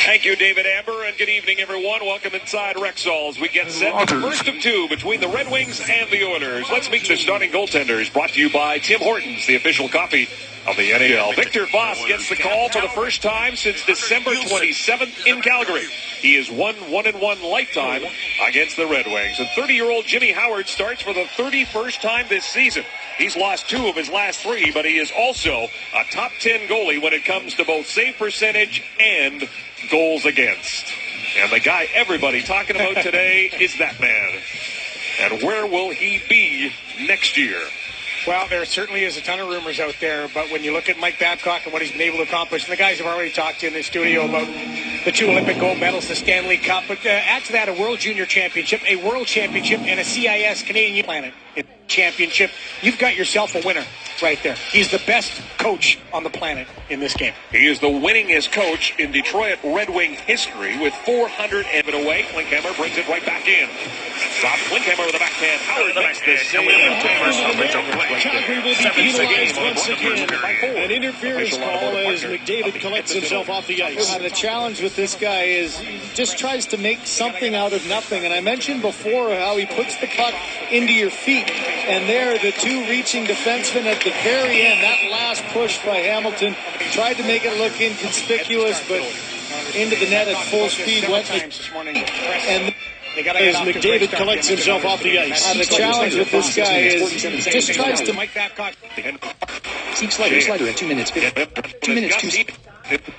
Thank you, David Amber, and good evening, everyone. Welcome inside Rexall as we get set. The first of two between the Red Wings and the Oilers. Let's meet the starting goaltenders, brought to you by Tim Hortons, the official coffee of the NHL. Victor Voss gets the call for the first time since December 27th in Calgary. He is 1-1-1 lifetime against the Red Wings. And 30-year-old Jimmy Howard starts for the 31st time this season. He's lost 2 of his last 3, but he is also a top 10 goalie when it comes to both save percentage and goals against. And the guy everybody talking about today is that man. And where will he be next year? Well, there certainly is a ton of rumors out there, but when you look at Mike Babcock and what he's been able to accomplish, and the guys have already talked to in the studio about the 2 Olympic gold medals, the Stanley Cup, but add to that a World Junior Championship, a World Championship, and a CIS Canadian Planet Championship, you've got yourself a winner right there. He's the best coach on the planet in this game. He is the winningest coach in Detroit Red Wing history with 400 and away. Klinkhammer brings it right back in. Stop Klinkhammer with a backhand. Howard makes the save. Calgary will be penalized once again. An interference call as McDavid collects himself off the ice. The challenge with this guy is he just tries to make something out of nothing. And I mentioned before how he puts the puck into your feet. And there, the 2 reaching defensemen at the very end, that last push by Hamilton, tried to make it look inconspicuous, but into the net at full speed. Went and as McDavid collects himself off the ice. The challenge with this guy is he just tries to... Mike Babcock. Steve Slider at 2 minutes. 2 minutes, 1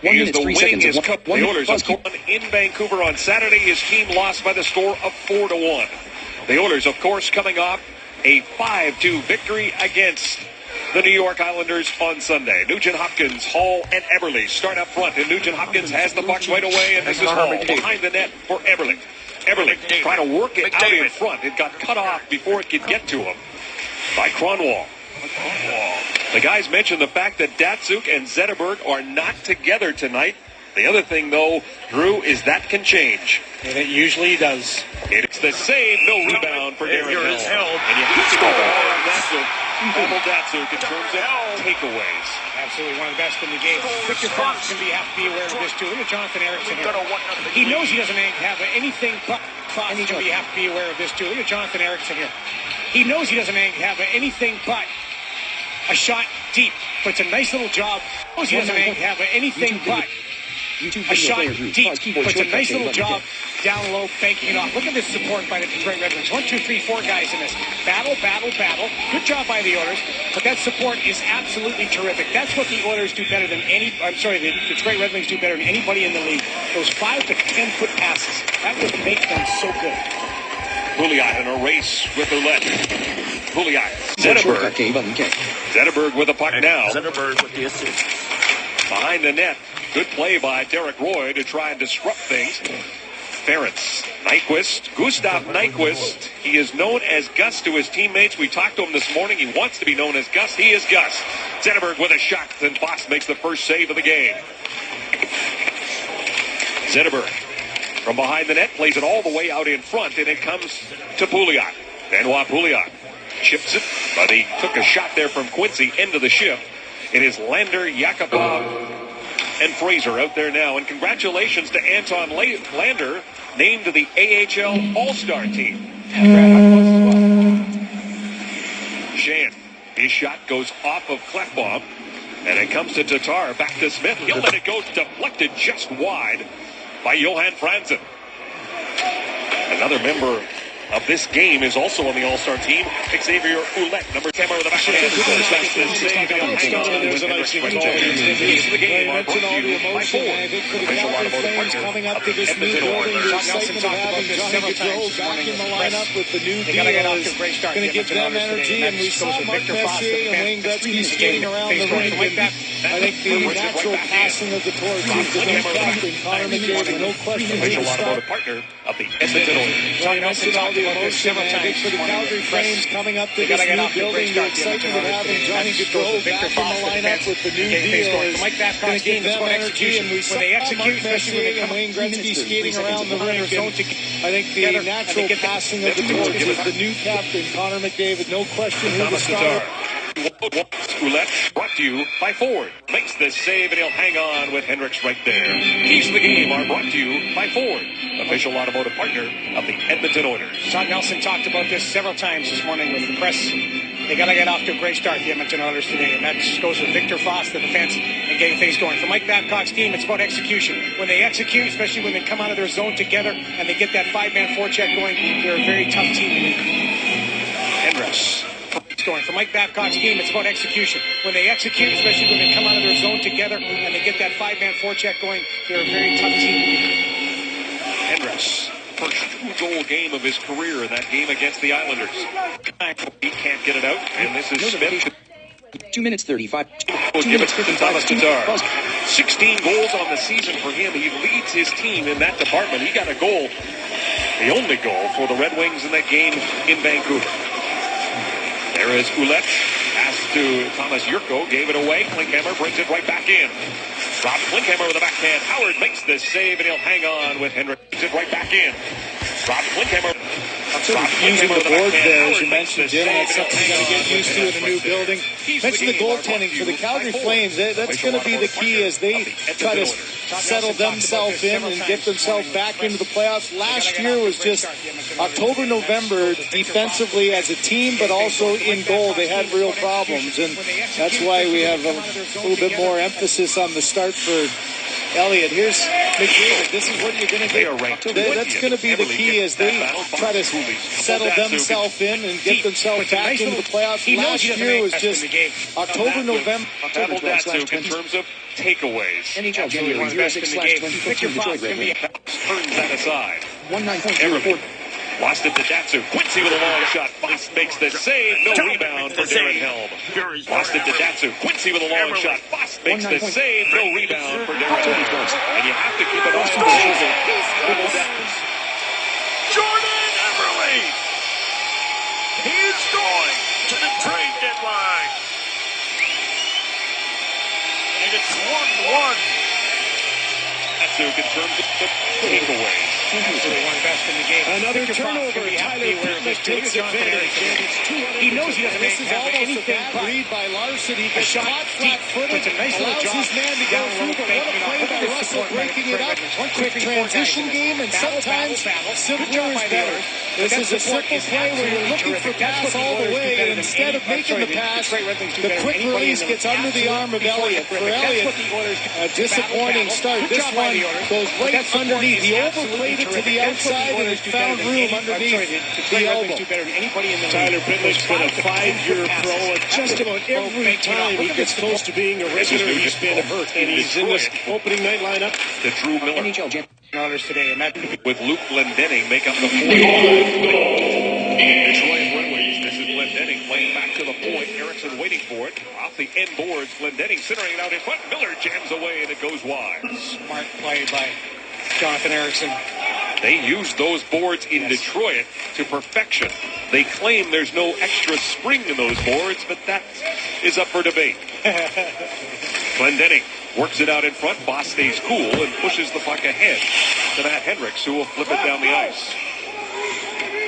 minute, 3 seconds. The Oilers in Vancouver on Saturday. His team lost by the score of 4-1. The Oilers, of course, coming off a 5-2 victory against the New York Islanders on Sunday. Nugent-Hopkins, Hall, and Eberle start up front, and Nugent-Hopkins has the puck right away, and this is Hall behind the net for Eberle. Eberle trying to work it out in front. It got cut off before it could get to him by Kronwall. The guys mentioned the fact that Datsuk and Zetterberg are not together tonight. The other thing, though, Drew, is that can change. And it usually does. It's the save, no rebound for Darren Hill. And you have to go on Datsuk in terms of takeaways. Absolutely one of the best in the game. Victor Fox can have to be aware of this, too. Look at Jonathan Erickson here. He knows he doesn't have anything but Fox can have to be aware of this, too. Look at Jonathan Erickson here. He knows he doesn't have anything but a shot deep, but it's a nice little job. He knows he doesn't have anything but a shot deep, but it's a nice little job down low, banking it off. Look at this support by the Detroit Red Wings. 1, 2, 3, 4 guys in this. Battle. Good job by the Oilers, but that support is absolutely terrific. That's what the Oilers do better than the Detroit Red Wings do better than anybody in the league. Those 5 to 10 foot passes. That would make them so good. Pouliot in a race with Ouellette. Pouliot. Zetterberg with the puck now. Zetterberg with the assist. Behind the net. Good play by Derek Roy to try and disrupt things. Ferentz. Nyquist. Gustav Nyquist. He is known as Gus to his teammates. We talked to him this morning. He wants to be known as Gus. He is Gus. Zetterberg with a shot. And Voss makes the first save of the game. Zetterberg from behind the net plays it all the way out in front, and it comes to Pouliot. Benoit Pouliot chips it, but he took a shot there from Quincy into the ship. It is Lander, Yakupov, and Fraser out there now. And congratulations to Anton Lander, named to the AHL All-Star team. Shan, his shot goes off of Klefbom, and it comes to Tatar, back to Smith. He'll let it go, deflected just wide by Johan Franzen. Another member of this game is also on the All-Star team. Xavier Ouellette, number 10 with the backhand. There's an icing call. I mentioned all the emotion, and I think for the Calgary Flames coming up to this new building, the excitement of having Johnny Gaudreau back in the lineup with the new deal is going to give them energy, and we saw Mark Messier and Wayne Gretzky skating around the rink, and I think the natural passing of the torch is the new captain, Connor McDavid, no question who will start. Partner of the Edmonton Oilers. I mentioned all the emotion, and I think for the Calgary Flames coming up to this new building, the excitement of having Johnny Gaudreau back in the lineup with the new deal is going to give them energy, and we saw Mark Messier and Wayne Gretzky skating around the rink, and I think the natural passing of the torch is the new captain, Connor McDavid, no question who will start. Ouellette, brought to you by Ford. Makes the save, and he'll hang on with Hendricks right there. Keys to the game are brought to you by Ford, official automotive partner of the Edmonton Oilers. Todd Nelson talked about this several times this morning with the press. They got to get off to a great start, the Edmonton Oilers today, and that goes with Victor Foss, the defense, and getting things going. For Mike Babcock's team, it's about execution. When they execute, especially when they come out of their zone together and they get that five-man forecheck going, they're a very tough team to beat. Hendricks. Going. For Mike Babcock's team, it's about execution. When they execute, especially when they come out of their zone together and they get that five-man forecheck going, they're a very tough team to beat. Hendricks, first two-goal game of his career in that game against the Islanders. He can't get it out, and this is Smith. 2 minutes 35. We'll give it to Thomas Tatar. 16 goals on the season for him. He leads his team in that department. He got a goal, the only goal for the Redwings in that game in Vancouver. There is Ouellette, passed to Thomas Yurko, gave it away. Klinkhammer brings it right back in. Rob Klinkhammer with a backhand. Howard makes the save, and he'll hang on with Hendricks. Brings it right back in. Rob Klinkhammer. Using the board there, as you mentioned, Jim, that's something you got to get used to in a new building. Mention the goaltending for the Calgary Flames. That's going to be the key as they try to settle themselves in and get themselves back into the playoffs. Last year was just October, November, defensively as a team, but also in goal. They had real problems, and that's why we have a little bit more emphasis on the start for Elliott. Here's McDavid. This is what you're going to get. That's going to be the key as they try to settle themselves in and get themselves back into the playoffs. Last year was just October, November. Double that in terms of takeaways. NHL January 06/24 Turns that aside. 19.04. Lost it to Datsu. Quincy with a long shot. Foss makes the save. No rebound for Darren Helm. Lost it to Datsu. Quincy with a long shot. Foss makes the save. No rebound for Darren Helm. And you have to keep it on the Jordan Eberle. He's going to the trade deadline. And it's 1-1. Datsu confirms the takeaway. Absolutely one of the best in the game. Another turnover. Tyler Pittman takes advantage. He knows he doesn't have anything but read by Larson. He gets caught flat-footed. It's a nice little allows job. his man to go through, but what a play by Russell breaking it up. One quick transition game, and sometimes simpler is better. This is a simple play where you're looking for pass all the way, and instead of making the pass, the quick release gets under the arm of Elliott. For Elliott, a disappointing start. This one goes right underneath. He overplayed it to the outside and has found room underneath the elbow. Tyler Pittman's been a 5-year pro, and just about every time he gets close to being a regular, he's been hurt. And he's in this opening night lineup. To Drew Miller. NHL January today, and that with Luke Glendening make up the 4. Detroit Redwings. This is Glendening playing back to the point. Erickson waiting for it. Off the end boards. Glendening centering it out in front. Miller jams away, and it goes wide. Smart play by Jonathan Erickson. They used those boards in Detroit to perfection. They claim there's no extra spring in those boards, but that is up for debate. Glendening works it out in front. Boss stays cool and pushes the puck ahead to Matt Hendricks, who will flip it down the ice.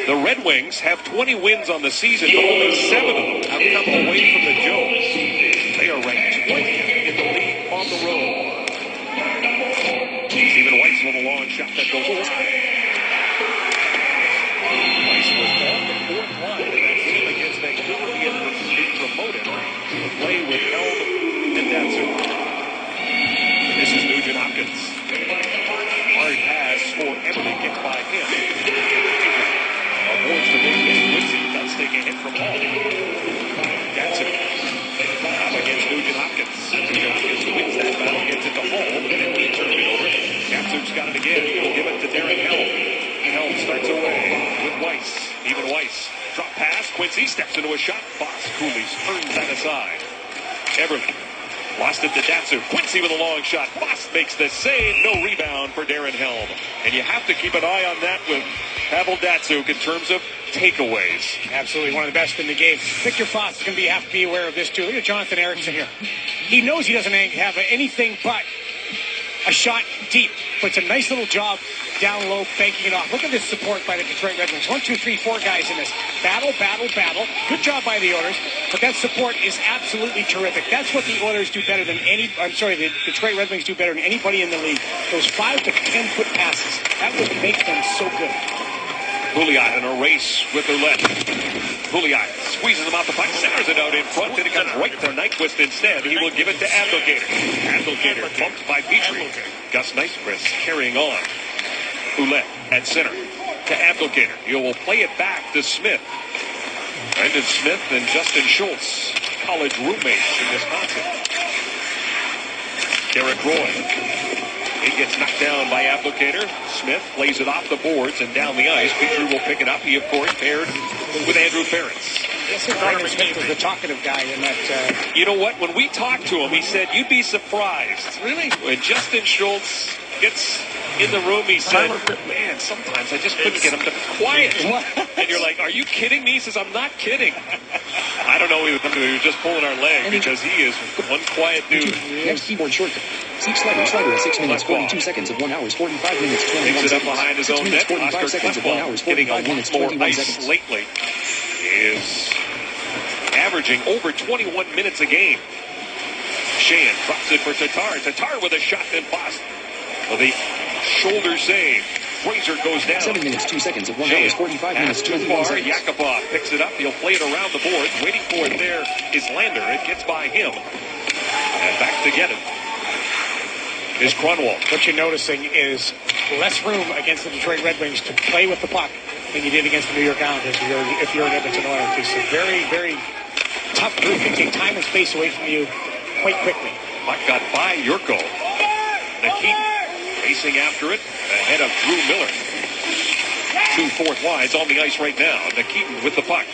The Red Wings have 20 wins on the season, but only 7 of them have come away from the Joes. They are ranked 20th in the league on the road. Stephen Weiss with a long shot that goes wide. Weiss was on the 4th line in that game against Vancouver. He had been promoted to play with Helm and Datsu. This is Nugent Hopkins. Hard pass for Eberle, gets by him. Avoids the big hit. Quincy does take a hit from Hall. Datsu up against Nugent Hopkins. Nugent Hopkins wins that battle, gets it to Hall, and then he turns it over. Datsu's got it again. He'll give it to Darren Helm. Helm starts away with Weiss. Even Weiss. Drop pass. Quincy steps into a shot. Boss Cooley turns that aside. Eberle. Lost it to Datsu. Quincy with a long shot. Boss makes the save. No rebound for Darren Helm. And you have to keep an eye on that with Pavel Datsyuk in terms of takeaways. Absolutely one of the best in the game. Victor Foss is going to have to be aware of this too. Look at Jonathan Erickson here. He knows he doesn't have anything but a shot deep, but it's a nice little job down low, banking it off. Look at this support by the Detroit Red Wings. 1, 2, 3, 4 guys in this. Battle. Good job by the Oilers, but that support is absolutely terrific. That's what the Oilers do better than the Detroit Red Wings do better than anybody in the league. Those 5 to 10 foot passes. That would make them so good. Pouliot in a race with Ouellette. Pouliot squeezes him out the puck, centers it out in front, and it comes right to Nyquist instead. He will give it to Abdelkader. Abdelkader bumped by Petrie. Gus Nyquist carrying on. Ouellette at center to Abdelkader. He will play it back to Smith. Brendan Smith and Justin Schultz, college roommates in Wisconsin. Derek Roy. He gets knocked down by Abdelkader. Smith plays it off the boards and down the ice. Petrie will pick it up. He, of course, paired with Andrew Ferentz. Brendan Smith was the talkative guy in that. You know what? When we talked to him, he said, you'd be surprised. Really? When Justin Schultz gets in the room, he said, man, sometimes I just couldn't get him to be quiet. And you're like, are you kidding me? He says, I'm not kidding. I don't know. He was just pulling our leg because he is one quiet dude. Next keyboard shortcut. Seek slider at 6 minutes, 42 seconds of 1 hour, 45 minutes, 21 seconds. It up seconds. behind his own net. 45 seconds of 1 hour, 45 minutes, 21 seconds. Lately is averaging over 21 minutes a game. Sheehan drops it for Tatar. Tatar with a shot and pass. With a shoulder save. Fraser goes down. 7 minutes, 2 seconds of 1 hour, 45 minutes, 21 seconds. Yakupov picks it up. He'll play it around the boards. Waiting for it there is Lander. It gets by him. And back to get it is Cronwall. What you're noticing is less room against the Detroit Red Wings to play with the puck than you did against the New York Islanders if you're an Edmonton Oilers. It's a very, very tough group. They take time and space away from you quite quickly. Puck got by Yurko. Nikitin racing after it ahead of Drew Miller. 2 fourth wides on the ice right now. Nikitin with the puck.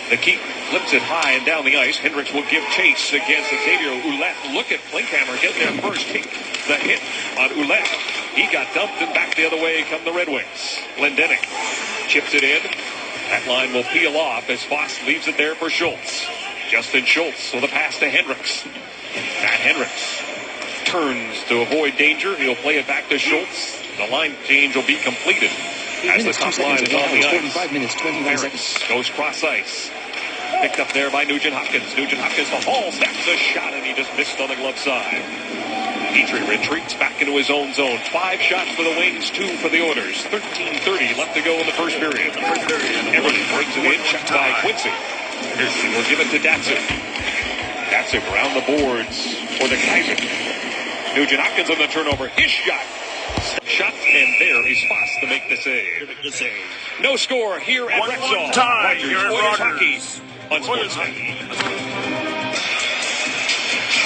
Nikitin flips it high and down the ice. Hendricks will give chase against Xavier Ouellette. Look at Klinkhammer getting there first. Take the hit on Ouellette. He got dumped and back the other way come the Red Wings. Glendening chips it in. That line will peel off as Foss leaves it there for Schultz. Justin Schultz with a pass to Hendricks. Matt Hendricks turns to avoid danger. He'll play it back to Schultz. The line change will be completed as the top line is on the ice. 45 minutes, 21 seconds. Goes cross ice. Picked up there by Nugent Hopkins. Nugent Hopkins to Hall. Snaps a shot and he just missed on the glove side. Petrie retreats back into his own zone. 5 shots for the Wings, 2 for the Oilers. 13:30 left to go in the first period. Everett brings it in, checked by Quincy. We'll give it to Datsuk. Datsuk around the boards for the Kaiser. Nugent Hopkins on the turnover. His shot. Shot, and there is Foss to make the save. No score here at Rexall. Oilers hockey on Sportsnet.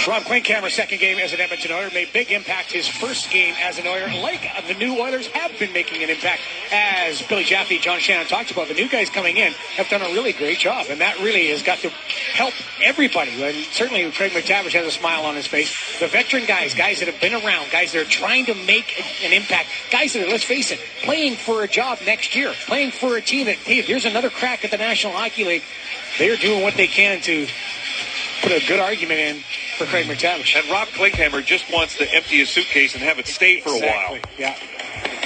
Rob Klinkhammer's second game as an Edmonton Oiler made big impact. His first game as an Oiler, like the new Oilers have been making an impact. As Billy Jaffe, John Shannon talked about, the new guys coming in have done a really great job, and that really has got to help everybody. And certainly Craig McTavish has a smile on his face. The veteran guys that have been around, guys that are trying to make an impact, guys that are, let's face it, playing for a job next year, playing for a team that, hey, here's another crack at the National Hockey League. They're doing what they can to put a good argument in for Craig McTavish. And Rob Klinkhammer just wants to empty his suitcase and have it stay for a while. Yeah.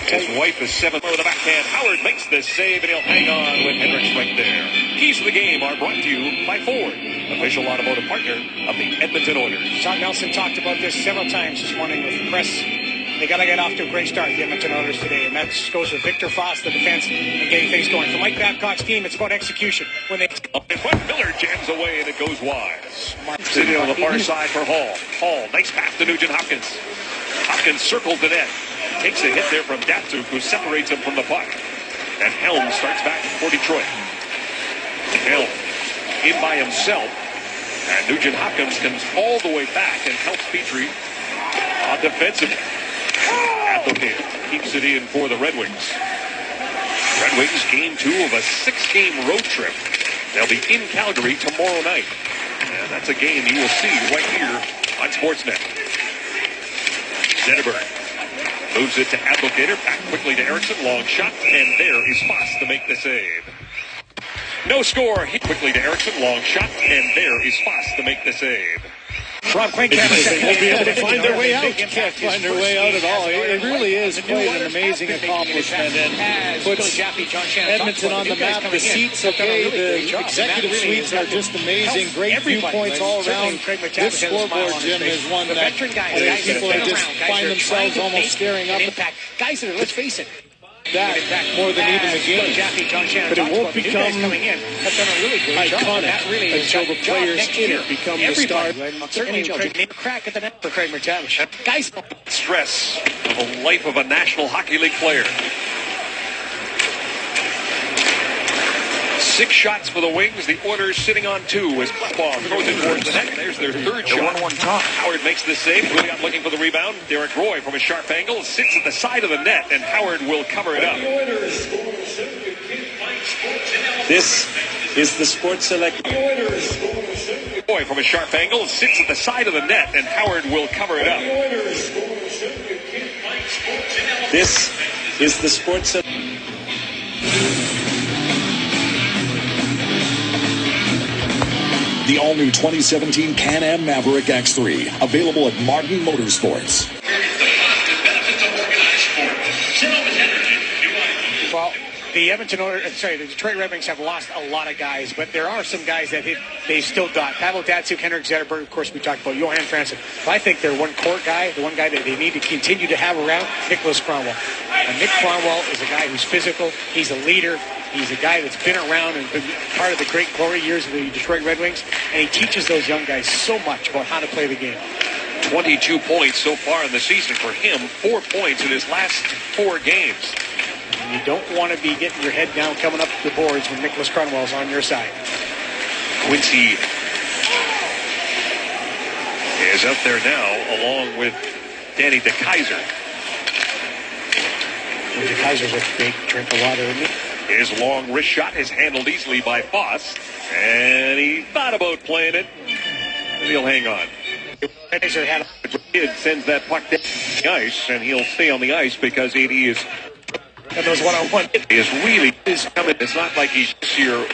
His wife is 7th with a backhand. Howard makes this save, and he'll hang on with Hendricks right there. Keys to the game are brought to you by Ford, official automotive partner of the Edmonton Oilers. John Nelson talked about this several times this morning with the press. They got to get off to a great start, the Edmonton Oilers today, and that goes with Victor Foss, the defense, and getting things going. For Mike Babcock's team, it's about execution. When they up in front, Miller jams away, and it goes wide. Sitting on the far side for Hall. Hall, nice pass to Nugent Hopkins. Hopkins circles the net. Takes a hit there from Datsuk, who separates him from the puck. And Helm starts back for Detroit. Helm in by himself. And Nugent Hopkins comes all the way back and helps Petrie on defensive. Abdelkader keeps it in for the Red Wings. Red Wings game 2 of a 6-game road trip. They'll be in Calgary tomorrow night. And that's a game you will see right here on Sportsnet. Zetterberg moves it to Abdelkader. Back quickly to Eriksson. Long shot. And there is Foss to make the save. No score. Quickly to Eriksson. Long shot. And there is Foss to make the save. Rob Quinn won't be able to find their way out. Can't find their way out at all. It really is quite an amazing accomplishment and puts Edmonton on the map. The seats, okay, the executive suites are just amazing. Great viewpoints all around. This scoreboard, Jim, is one that people are just find themselves almost staring up. Guys that are, let's face it, That more than even the game. But it won't become iconic until the players in it become the star. Certainly a crack at the net for Craig McTavish. Guys, Stress of a life of a National Hockey League player. 6 shots for the Wings. The Oilers sitting on 2 as Klefbom throws it towards the net. There's their third shot. Howard makes the save. Pouliot looking for the rebound. Derek Roy from a sharp angle sits at the side of the net, and Howard will cover it up. This is the Sports Select. Roy from a sharp angle sits at the side of the net, and Howard will cover it up. This is the Sports Select. The all-new 2017 Can-Am Maverick X3, available at Martin Motorsports. well, the the Detroit Red Wings have lost a lot of guys, but there are some guys that they've still got. Pavel Datsyuk, Henrik Zetterberg, of course, we talked about Johan Franzen. But I think their one core guy, the one guy that they need to continue to have around, Nicholas Kronwall. And Nick Kronwall is a guy who's physical. He's a leader. He's a guy that's been around and been part of the great glory years of the Detroit Red Wings, and he teaches those young guys so much about how to play the game. 22 points so far in the season for him, 4 points in his last 4 games. And you don't want to be getting your head down coming up the boards when Nicholas Kronwall's on your side. Quincy is out there now along with Danny DeKeyser. DeKeyser's a big drink of water, isn't he? His long wrist shot is handled easily by Foss, and he thought about playing it, and he'll hang on. Kid sends that puck down the ice, and he'll stay on the ice because it is. And those one-on-one is really coming. It's not like he's just here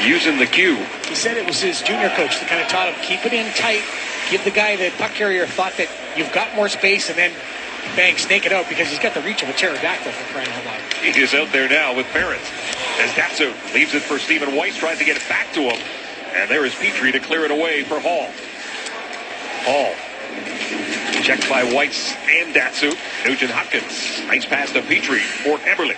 using the cue. He said it was his junior coach that kind of taught him, keep it in tight, give the guy, the puck carrier, thought that you've got more space, and then bang, snake it out because he's got the reach of a pterodactyl for crying out loud. He is out there now with Ferentz. As Datsyuk leaves it for Stephen Weiss, tries to get it back to him. And there is Petrie to clear it away for Hall. Hall. Checked by Weiss and Datsyuk. Nugent Hopkins. Nice pass to Petrie for Eberle.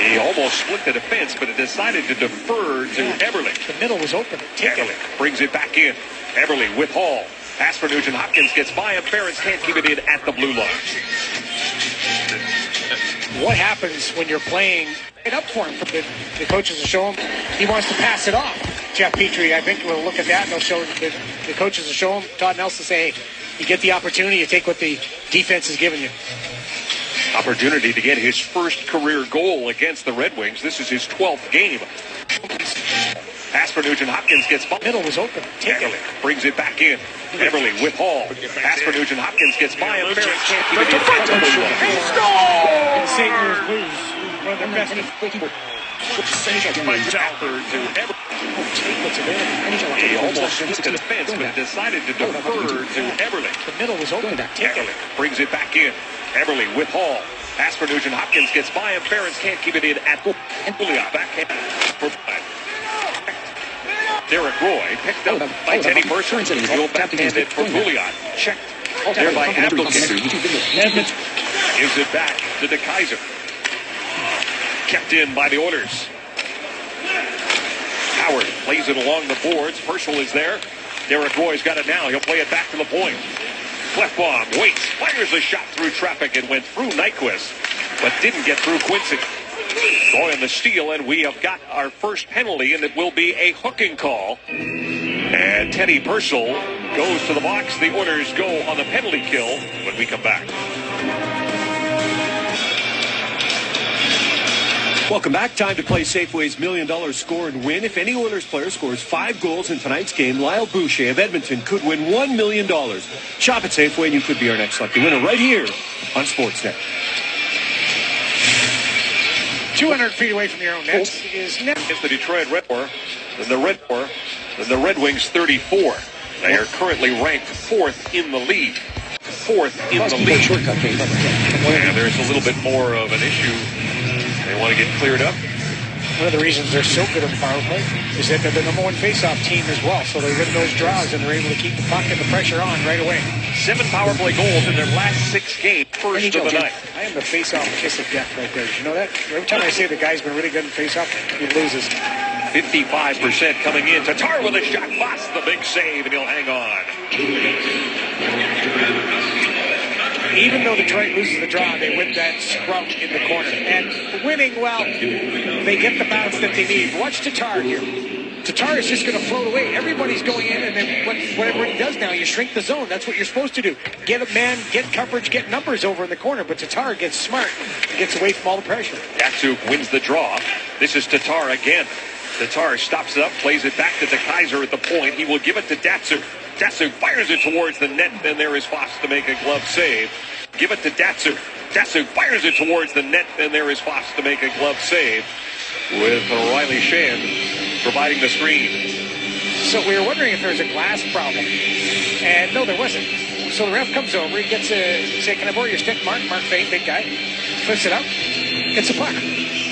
He almost split the defense, but it decided to defer to Eberle. The middle was open. Eberle brings it back in. Eberle with Hall. Pass for Nugent Hopkins gets by him. Ferentz can't keep it in at the blue line. What happens when you're playing it up for him? The coaches will show him he wants to pass it off. Jeff Petrie, I think, will look at that and they'll show the coaches will show him. Todd Nelson say, hey, you get the opportunity, you take what the defense is giving you. Opportunity to get his first career goal against the Red Wings. This is his 12th game. Pass for Nugent Hopkins gets by. Middle was open. Eberle brings it back in. Eberle with Hall. Pass for Nugent Hopkins gets by him. Ferentz can't keep it in. The St. Louis Blues, one of their best. He almost split the defense, but decided to defer to Eberle. The middle was open. Eberle brings it back in. Eberle with Hall. Pass for Nugent Hopkins gets by him. Ferentz can't keep it in at Pouliot. Backhand for Derek Roy picked up by Teddy Mercer. He'll backhand it for Pouliot. Checked there by Abdelkader. Edmonton gives it back to DeKeyser. Kept in by the Oilers. Howard plays it along the boards. Purcell is there. Derek Roy's got it now. He'll play it back to the point. Klefbom waits, fires a shot through traffic and went through Nyquist, but didn't get through Quincy. Roy on the steal, and we have got our first penalty, and it will be a hooking call. And Teddy Purcell goes to the box. The Oilers go on the penalty kill when we come back. Welcome back. Time to play Safeway's $1 million score and win. If any Oilers player scores 5 goals in tonight's game, Lyle Boucher of Edmonton could win $1 million. Shop at Safeway and you could be our next lucky winner right here on Sportsnet. 200 feet away from your own net is net. It's the Detroit Red War. And the Red War than the Red Wings 34. They are currently ranked 4th in the league. 4th in the league. And there's a little bit more of an issue they want to get cleared up. One of the reasons they're so good at the power play is that they're the number one faceoff team as well. So they win those draws and they're able to keep the puck and the pressure on right away. 7 power play goals in their last 6 games. First of the night. I am the faceoff kiss of death right there. You know that? Every time I say the guy's been really good in faceoff, he loses. 55% coming in. Tatar with a shot. Voss the big save, and he'll hang on. Even though Detroit loses the draw, they win that scrum in the corner. And winning, well, they get the bounce that they need. Watch Tatar here. Tatar is just going to float away. Everybody's going in, and then whatever he does now, you shrink the zone. That's what you're supposed to do. Get a man, get coverage, get numbers over in the corner. But Tatar gets smart and gets away from all the pressure. Datsuk wins the draw. This is Tatar again. Tatar stops it up, plays it back to De Keyser at the point. He will give it to Datsuk. Datsuk fires it towards the net. Then there is Voss to make a glove save. Give it to Datsuk. Datsuk fires it towards the net. Then there is Voss to make a glove save. With Riley Shan providing the screen. So we were wondering if there was a glass problem. And no, there wasn't. So the ref comes over. He gets a, say, can I borrow your stick, Mark? Mark Fane, big guy. Flips it up. Gets a puck.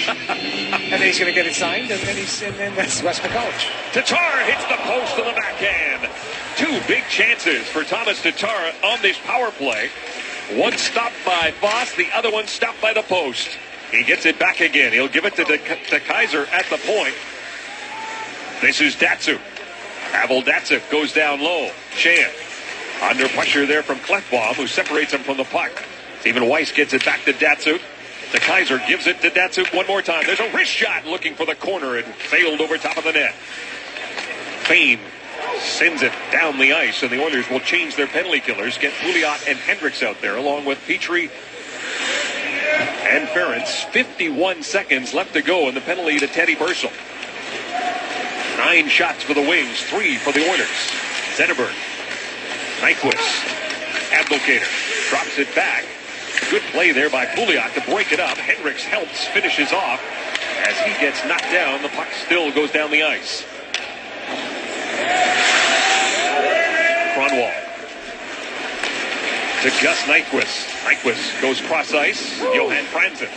And then he's going to get it signed, and then that's West McCollum. Tatar hits the post on the backhand. 2 big chances for Thomas Tatar on this power play. One stopped by Voss, the other one stopped by the post. He gets it back again. He'll give it to De Keyser at the point. This is Datsuk. Pavel Datsuk goes down low. Shan under pressure there from Klefbom, who separates him from the puck. Stephen Weiss gets it back to Datsuk. De Keyser gives it to Datsuk one more time. There's a wrist shot looking for the corner and failed over top of the net. Fane sends it down the ice, and the Oilers will change their penalty killers. Get Pouliot and Hendricks out there, along with Petrie and Ferentz. 51 seconds left to go in the penalty to Teddy Purcell. 9 shots for the Wings, 3 for the Oilers. Zetterberg, Nyquist, Abdelkader drops it back. Good play there by Pouliot to break it up. Hendricks helps, finishes off. As he gets knocked down, the puck still goes down the ice. Kronwall to Gus Nyquist. Nyquist goes cross ice. Johan Franzen.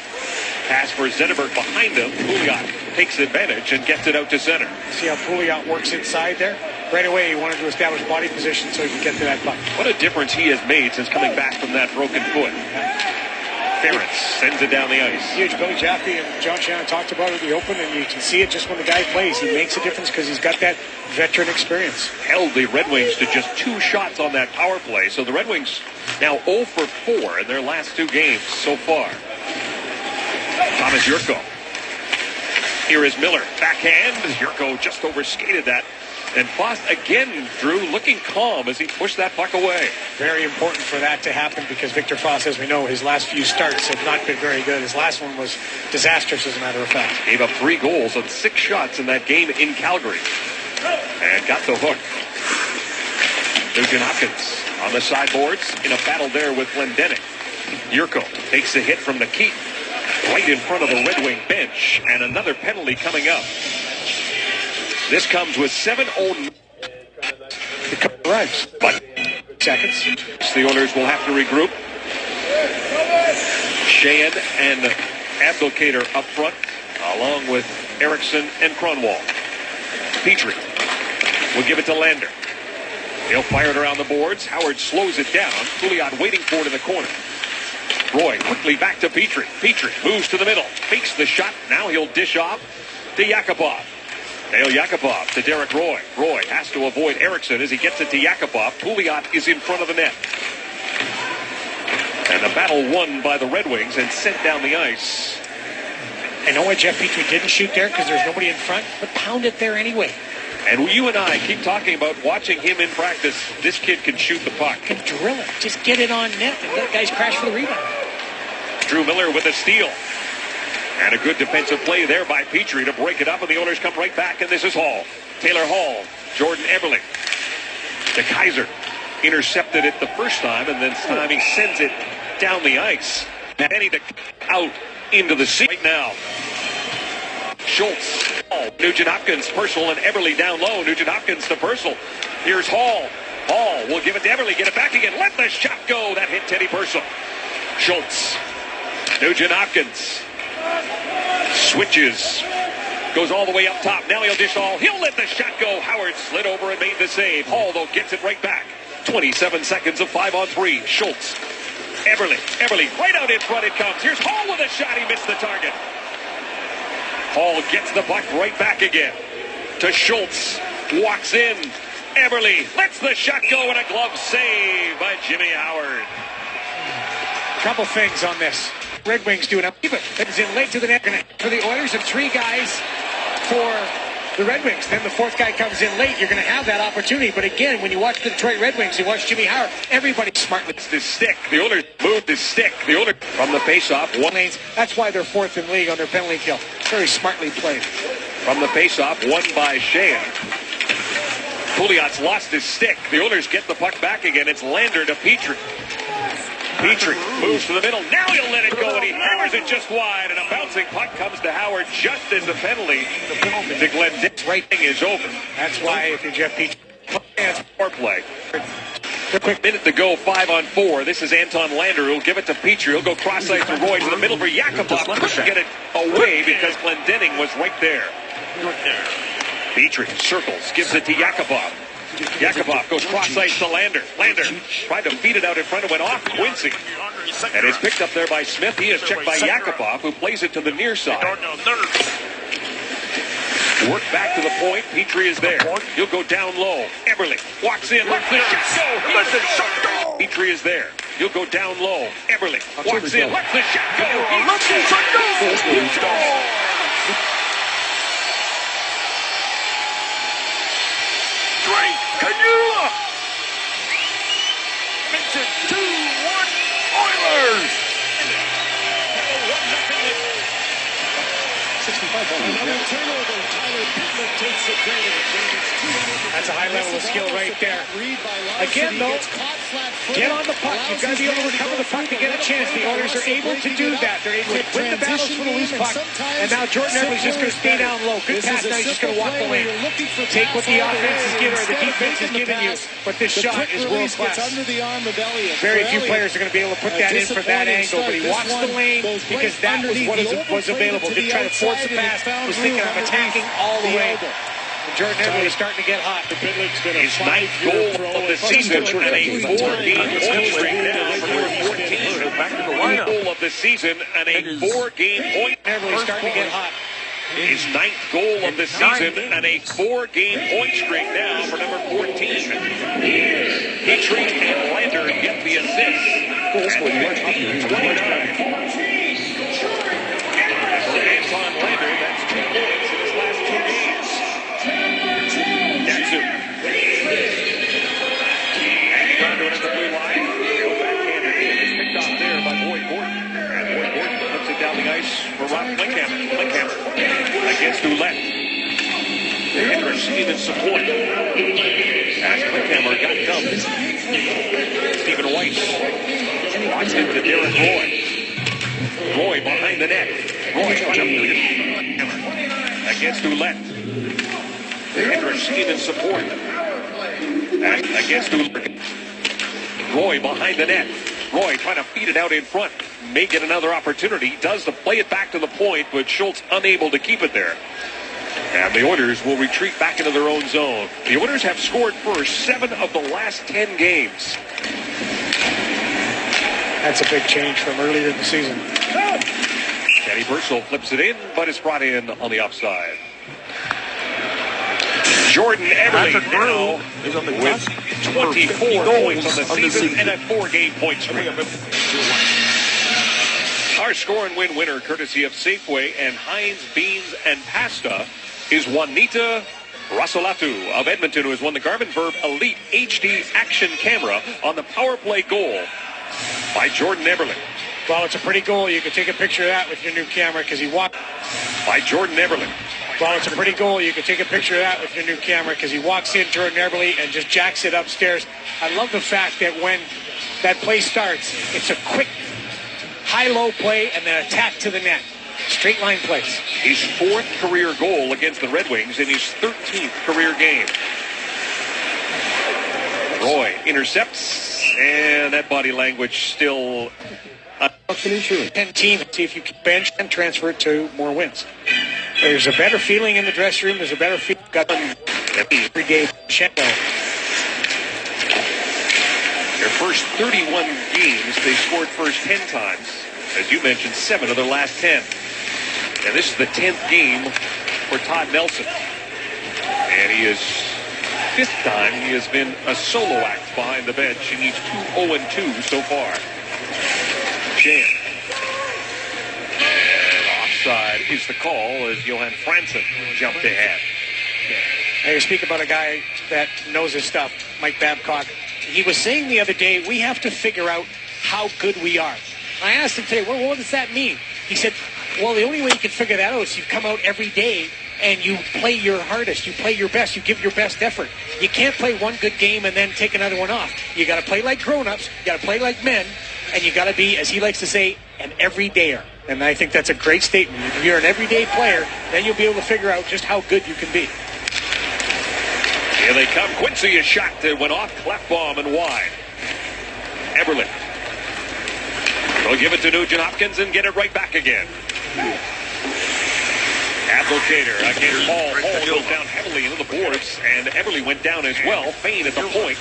Pass for Zetterberg behind him. Pouliot takes advantage and gets it out to center. See how Pouliot works inside there? Right away, he wanted to establish body position so he could get to that puck. What a difference he has made since coming back from that broken foot. Ferentz sends it down the ice. Huge. Billy Jaffe and John Shannon talked about it in the open, and you can see it just when the guy plays. He makes a difference because he's got that veteran experience. Held the Red Wings to just 2 shots on that power play. So the Red Wings now 0 for 4 in their last 2 games so far. Thomas Jurko. Here is Miller. Backhand. Jurko just overskated that. And Voss again, Drew, looking calm as he pushed that puck away. Very important for that to happen because Victor Voss, as we know, his last few starts have not been very good. His last one was disastrous, as a matter of fact. Gave up 3 goals on 6 shots in that game in Calgary. And got the hook. Nugent Hopkins on the sideboards in a battle there with Glendening. Jurko takes a hit from Nikit right in front of the Red Wing bench. And another penalty coming up. This comes with 7:09. Right. But seconds. The Oilers will have to regroup. Sheehan and Abdelkader up front, along with Eriksson and Kronwall. Petrie will give it to Lander. He'll fire it around the boards. Howard slows it down. Pouliot waiting for it in the corner. Roy quickly back to Petrie. Petrie moves to the middle. Fakes the shot. Now he'll dish off to Yakupov. Dale Yakupov to Derek Roy. Roy has to avoid Eriksson as he gets it to Yakupov. Pouliot is in front of the net. And the battle won by the Red Wings and sent down the ice. I know why Jeff Petrie didn't shoot there because there's nobody in front, but pound it there anyway. And you and I keep talking about watching him in practice. This kid can shoot the puck. Can drill it. Just get it on net and let guys crash for the rebound. Drew Miller with a steal. And a good defensive play there by Petrie to break it up, and the Oilers come right back, and this is Hall. Taylor Hall, Jordan Eberle. De Keyser intercepted it the first time, and this time he sends it down the ice. Benny out into the sea right now. Schultz. Nugent-Hopkins, Purcell, and Eberle down low. Nugent-Hopkins to Purcell. Here's Hall. Hall will give it to Eberle. Get it back again. Let the shot go. That hit Teddy Purcell. Schultz. Nugent-Hopkins. Switches. Goes all the way up top. Now he'll dish all. He'll let the shot go. Howard slid over and made the save. Hall, though, gets it right back. 27 seconds of 5-on-3. Schultz. Eberle. Eberle right out in front it comes. Here's Hall with a shot. He missed the target. Hall gets the puck right back again. To Schultz. Walks in. Eberle lets the shot go and a glove save by Jimmy Howard. A couple things on this. Red Wings doing a keep it. It's in late to the net for the Oilers and 3 guys for the Red Wings. Then the 4th guy comes in late. You're going to have that opportunity. But again, when you watch the Detroit Red Wings, you watch Jimmy Howard. Everybody smartly. It's the stick. The Oilers moved the stick. The Oilers from the faceoff. One lanes. That's why they're 4th in league on their penalty kill. Very smartly played. From the faceoff, won by Sheahan. Pouliot's lost his stick. The Oilers get the puck back again. It's Lander to Petrie. Petrie moves to the middle. Now he'll let it go, and he hammers it just wide. And a bouncing puck comes to Howard just as the penalty to Glenn right thing is over. That's why if you're Jeff Petrie, it's foreplay. A quick minute to go, 5-on-4. This is Anton Lander who'll give it to Petrie. He'll go cross-ice to Roy to the middle for Yakupov. Couldn't get it away because Glendening was right there. Petrie circles, gives it to Yakupov. Yakupov goes cross-ice to Lander. Lander tried to feed it out in front and went off Quincy. And it's picked up there by Smith. He is checked by Yakupov, who plays it to the near side. Work back to the point. Petrie is there. He'll go down low. Eberle walks in. Let the shot go. Petrie is there. He'll go down low. Eberle walks in. Let the shot go. Let the shot go. Kanyula! Makes it 2-1 Oilers! 65 another turnover. Tyler Pitlick takes advantage. That's a high level of skill right there. Again, though, get on the puck. You've got to be able to recover the puck to get a chance. The Oilers are able to do that. They're able to win the battles for the loose puck. And now Jordan Eberle's just going to stay down low. Good pass. Now he's just going to walk the lane. Take what the offense is giving or the defense is giving you. But this shot is world class. Very few players are going to be able to put that in from that angle. But he walks the lane because that was what was available. Didn't try to force the pass. Was thinking of attacking all the way. Jordan Eberle is starting to get hot. His 9th goal of the season and a 4-game point streak now for number 14. Back to the lineup. Goal of the season and a 4-game point. Eberle starting to get hot. His 9th goal of the season and a 4-game point streak now for number 14. Petrie and Lander get the assist. Goals for 29. Anton Lander, that's 2 points in his last 2 games. Datsu. Hanging on to it at the blue line. Go backhanded in. It's picked off there by Boyd Gordon. And Boyd Gordon puts it down the ice for Rob Klinkhammer. Klinkhammer against Ouellette. Hendricks even support. As Klinkhammer got dumped. Stephen Weiss walks into Derek Roy. Roy behind the net. Roy against Ouellette. Hendricks even support. Against Ouellette. Roy behind the net. Roy trying to feed it out in front. May get another opportunity. Does to play it back to the point, but Schultz unable to keep it there. And the Oilers will retreat back into their own zone. The Oilers have scored first 7 of the last 10 games. That's a big change from earlier in the season. Teddy Purcell flips it in, but it's brought in on the offside. Jordan Eberle now with 24 points on the season and a 4-game point streak. Our score and win winner, courtesy of Safeway and Heinz Beans and Pasta, is Juanita Rasolatu of Edmonton, who has won the Garmin Verb Elite HD Action Camera on the power play goal by Jordan Eberle. Well, it's a pretty goal. You can take a picture of that with your new camera because he walked. By Jordan Eberle. Well, it's a pretty goal. You can take a picture of that with your new camera because he walks in, Jordan Eberle, and just jacks it upstairs. I love the fact that when that play starts, it's a quick high-low play and then attack to the net. Straight line plays. His 4th career goal against the Red Wings in his 13th career game. Roy intercepts, and that body language still... 10 team, see if you can bench and transfer it to more wins. There's a better feeling in the dressing room. There's a better feeling. Got every game. Their first 31 games, they scored first 10 times. As you mentioned, 7 of their last 10. And this is the 10th game for Todd Nelson. And he is 5th time he has been a solo act behind the bench, and he's 2-0-2 so far. Jan. And offside is the call as Johan Franzen jumped ahead. Hey, you speak about a guy that knows his stuff, Mike Babcock. He was saying the other day, we have to figure out how good we are. I asked him today, well, what does that mean? He said, well, the only way you can figure that out is you come out every day and you play your hardest, you play your best, you give your best effort. You can't play one good game and then take another one off. You got to play like grown-ups, you got to play like men, and you got to be, as he likes to say, an everydayer. And I think that's a great statement. If you're an everyday player, then you'll be able to figure out just how good you can be. Here they come. Quincy, a shot that went off, cleft bomb and wide. Eberle. They'll give it to Nugent Hopkins and get it right back again. Abdelkader against Hall. Hall goes down heavily into the boards, and Eberle went down as well. Fain at the point.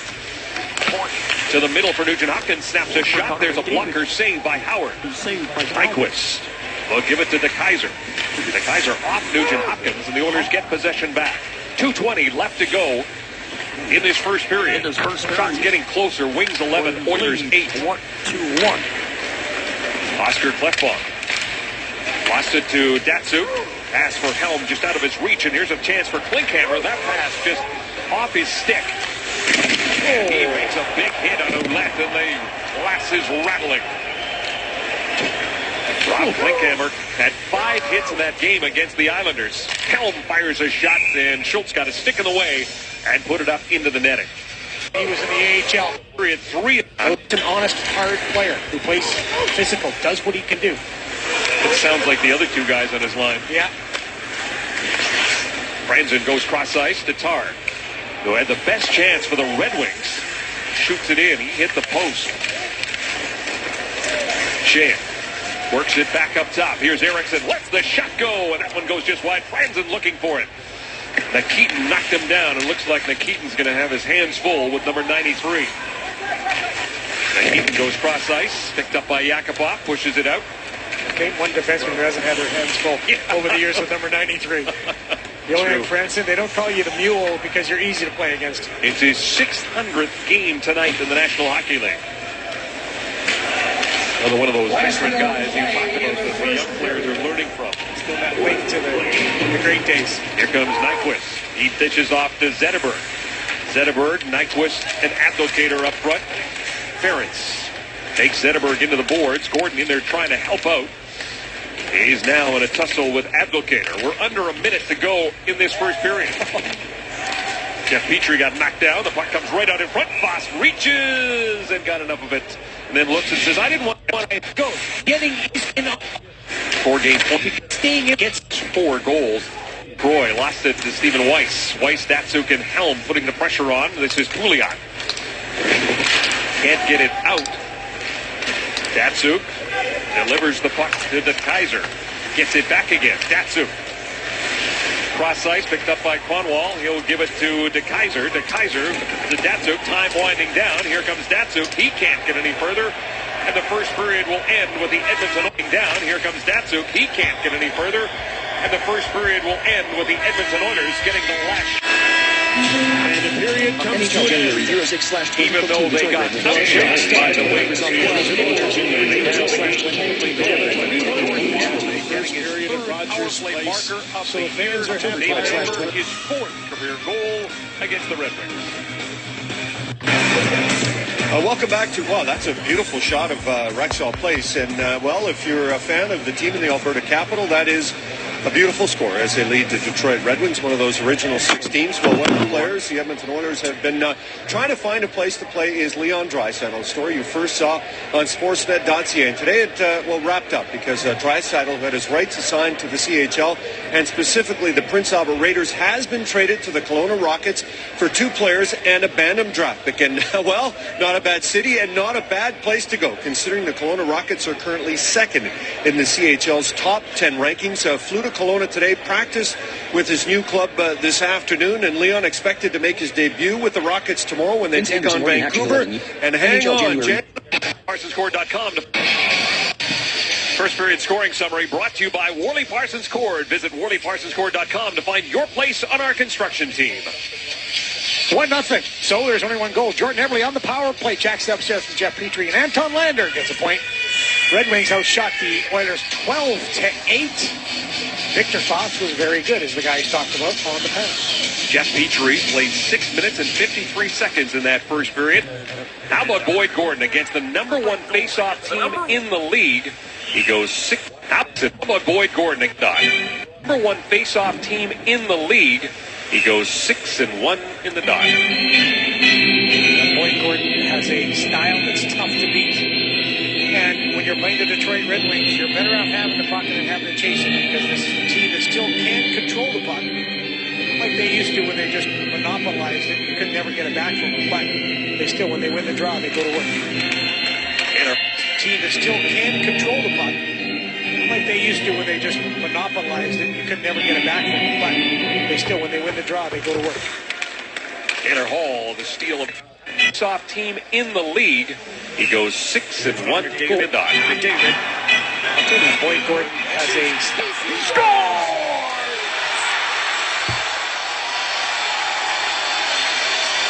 To the middle for Nugent Hopkins. Snaps a shot. There's a blocker saved by Howard. Nyquist. They'll give it to DeKaiser. DeKaiser off Nugent Hopkins, and the Oilers get possession back. 2:20 left to go in this first period. Shots getting closer. Wings 11, Oilers 8. 2-1. Oscar Klefbom. Lost it to Datsuk. Pass for Helm just out of his reach, and here's a chance for Klinkhammer. That pass just off his stick. And he makes a big hit on Ouellette, and the glass is rattling. Rob Klinkhammer had 5 hits in that game against the Islanders. Helm fires a shot, and Schultz got a stick in the way and put it up into the netting. He was in the AHL. Period 3. It's an honest, hard player who plays physical, does what he can do. It sounds like the other 2 guys on his line. Yeah. Franzen goes cross ice to Tar, who had the best chance for the Red Wings. Shoots it in. He hit the post. Sheehan works it back up top. Here's Eriksson. Lets the shot go, and that one goes just wide. Franzen looking for it. Nikitin knocked him down. It looks like Nikitin's going to have his hands full with number 93. Nikitin goes cross ice. Picked up by Yakupov. Pushes it out. Name one defenseman who hasn't had their hands full over the years with number 93. Johan Franzen, they don't call you the mule because you're easy to play against. It's his 600th game tonight in the National Hockey League. Another one of those veteran guys you talked about that the young players are learning from. Still that link to the great days. Here comes Nyquist. He dishes off to Zetterberg. Zetterberg, Nyquist, and Abdelkader up front. Ferentz takes Zetterberg into the boards. Gordon in there trying to help out. He's now in a tussle with Abdelkader. We're under a minute to go in this first period. Jeff Petrie got knocked down. The puck comes right out in front. Voss reaches and got enough of it. And then looks and says, I didn't want to go. Getting in 4-game point. staying in. Gets 4 goals. Troy lost it to Stephen Weiss. Weiss, Datsuk, and Helm putting the pressure on. This is Pouliot. Can't get it out. Datsuk delivers the puck to DeKaiser. Gets it back again. Datsuk. Cross ice picked up by Cornwall. He'll give it to DeKaiser. DeKaiser to Datsuk. Time winding down. Here comes Datsuk. He can't get any further. And the first period will end with the Edmonton looking down. Here comes Datsuk. He can't get any further. And the first period will end with the Edmonton Oilers getting the lash. And the period comes to an end. Even though they got outshot by the Wings. Period of Rogers Place. So the fans are happy. His 4th career goal against the Red Wings. Welcome back to, that's a beautiful shot of Rexall Place. And, if you're a fan of the team in the Alberta capital, that is A beautiful score as they lead the Detroit Redwings, one of those original 6 teams. Well, one of the players the Edmonton Oilers have been trying to find a place to play is Leon Draisaitl, a story you first saw on Sportsnet.ca. And today it wrapped up because Draisaitl had his rights assigned to the CHL, and specifically the Prince Albert Raiders has been traded to the Kelowna Rockets for 2 players and a Bantam draft pick. And, well, not a bad city and not a bad place to go, considering the Kelowna Rockets are currently second in the CHL's top 10 rankings. Flew to Kelowna today, practiced with his new club this afternoon, and Leon expected to make his debut with the Rockets tomorrow when they take on Vancouver. And hang on, ParsonsCore.com. First period scoring summary brought to you by Worley Parsons Cord. Visit WorleyParsonsCore.com to find your place on our construction team. 1-0. So there's only 1 goal. Jordan Eberle on the power play. Jacks upstairs from Jeff Petrie, and Anton Lander gets a point. Red Wings outshot the Oilers 12-8. Victor Foss was very good, as the guys talked about on the pass. Jeff Petrie played 6 minutes and 53 seconds in that first period. How about Boyd Gordon against the number 1 face-off team in the league? He goes 6. How about Boyd Gordon? Number 1 face-off team in the league. He goes 6-1 in the dot. Boyd Gordon has a style that's tough to beat. And when you're playing the Detroit Red Wings, you're better off having the puck than having to chase it, because this is a team that still can control the puck, like they used to when they just monopolized it. You could never get it back from them, but they still, when they win the draw, they go to work. And a team that still can control the puck, like they used to when they just monopolized it. You could never get it back from them, but they still, when they win the draw, they go to work. Tanner Hall, the steal of soft team in the league. He goes 6-1 in the dot. McDavid. Boyd Gordon has a score!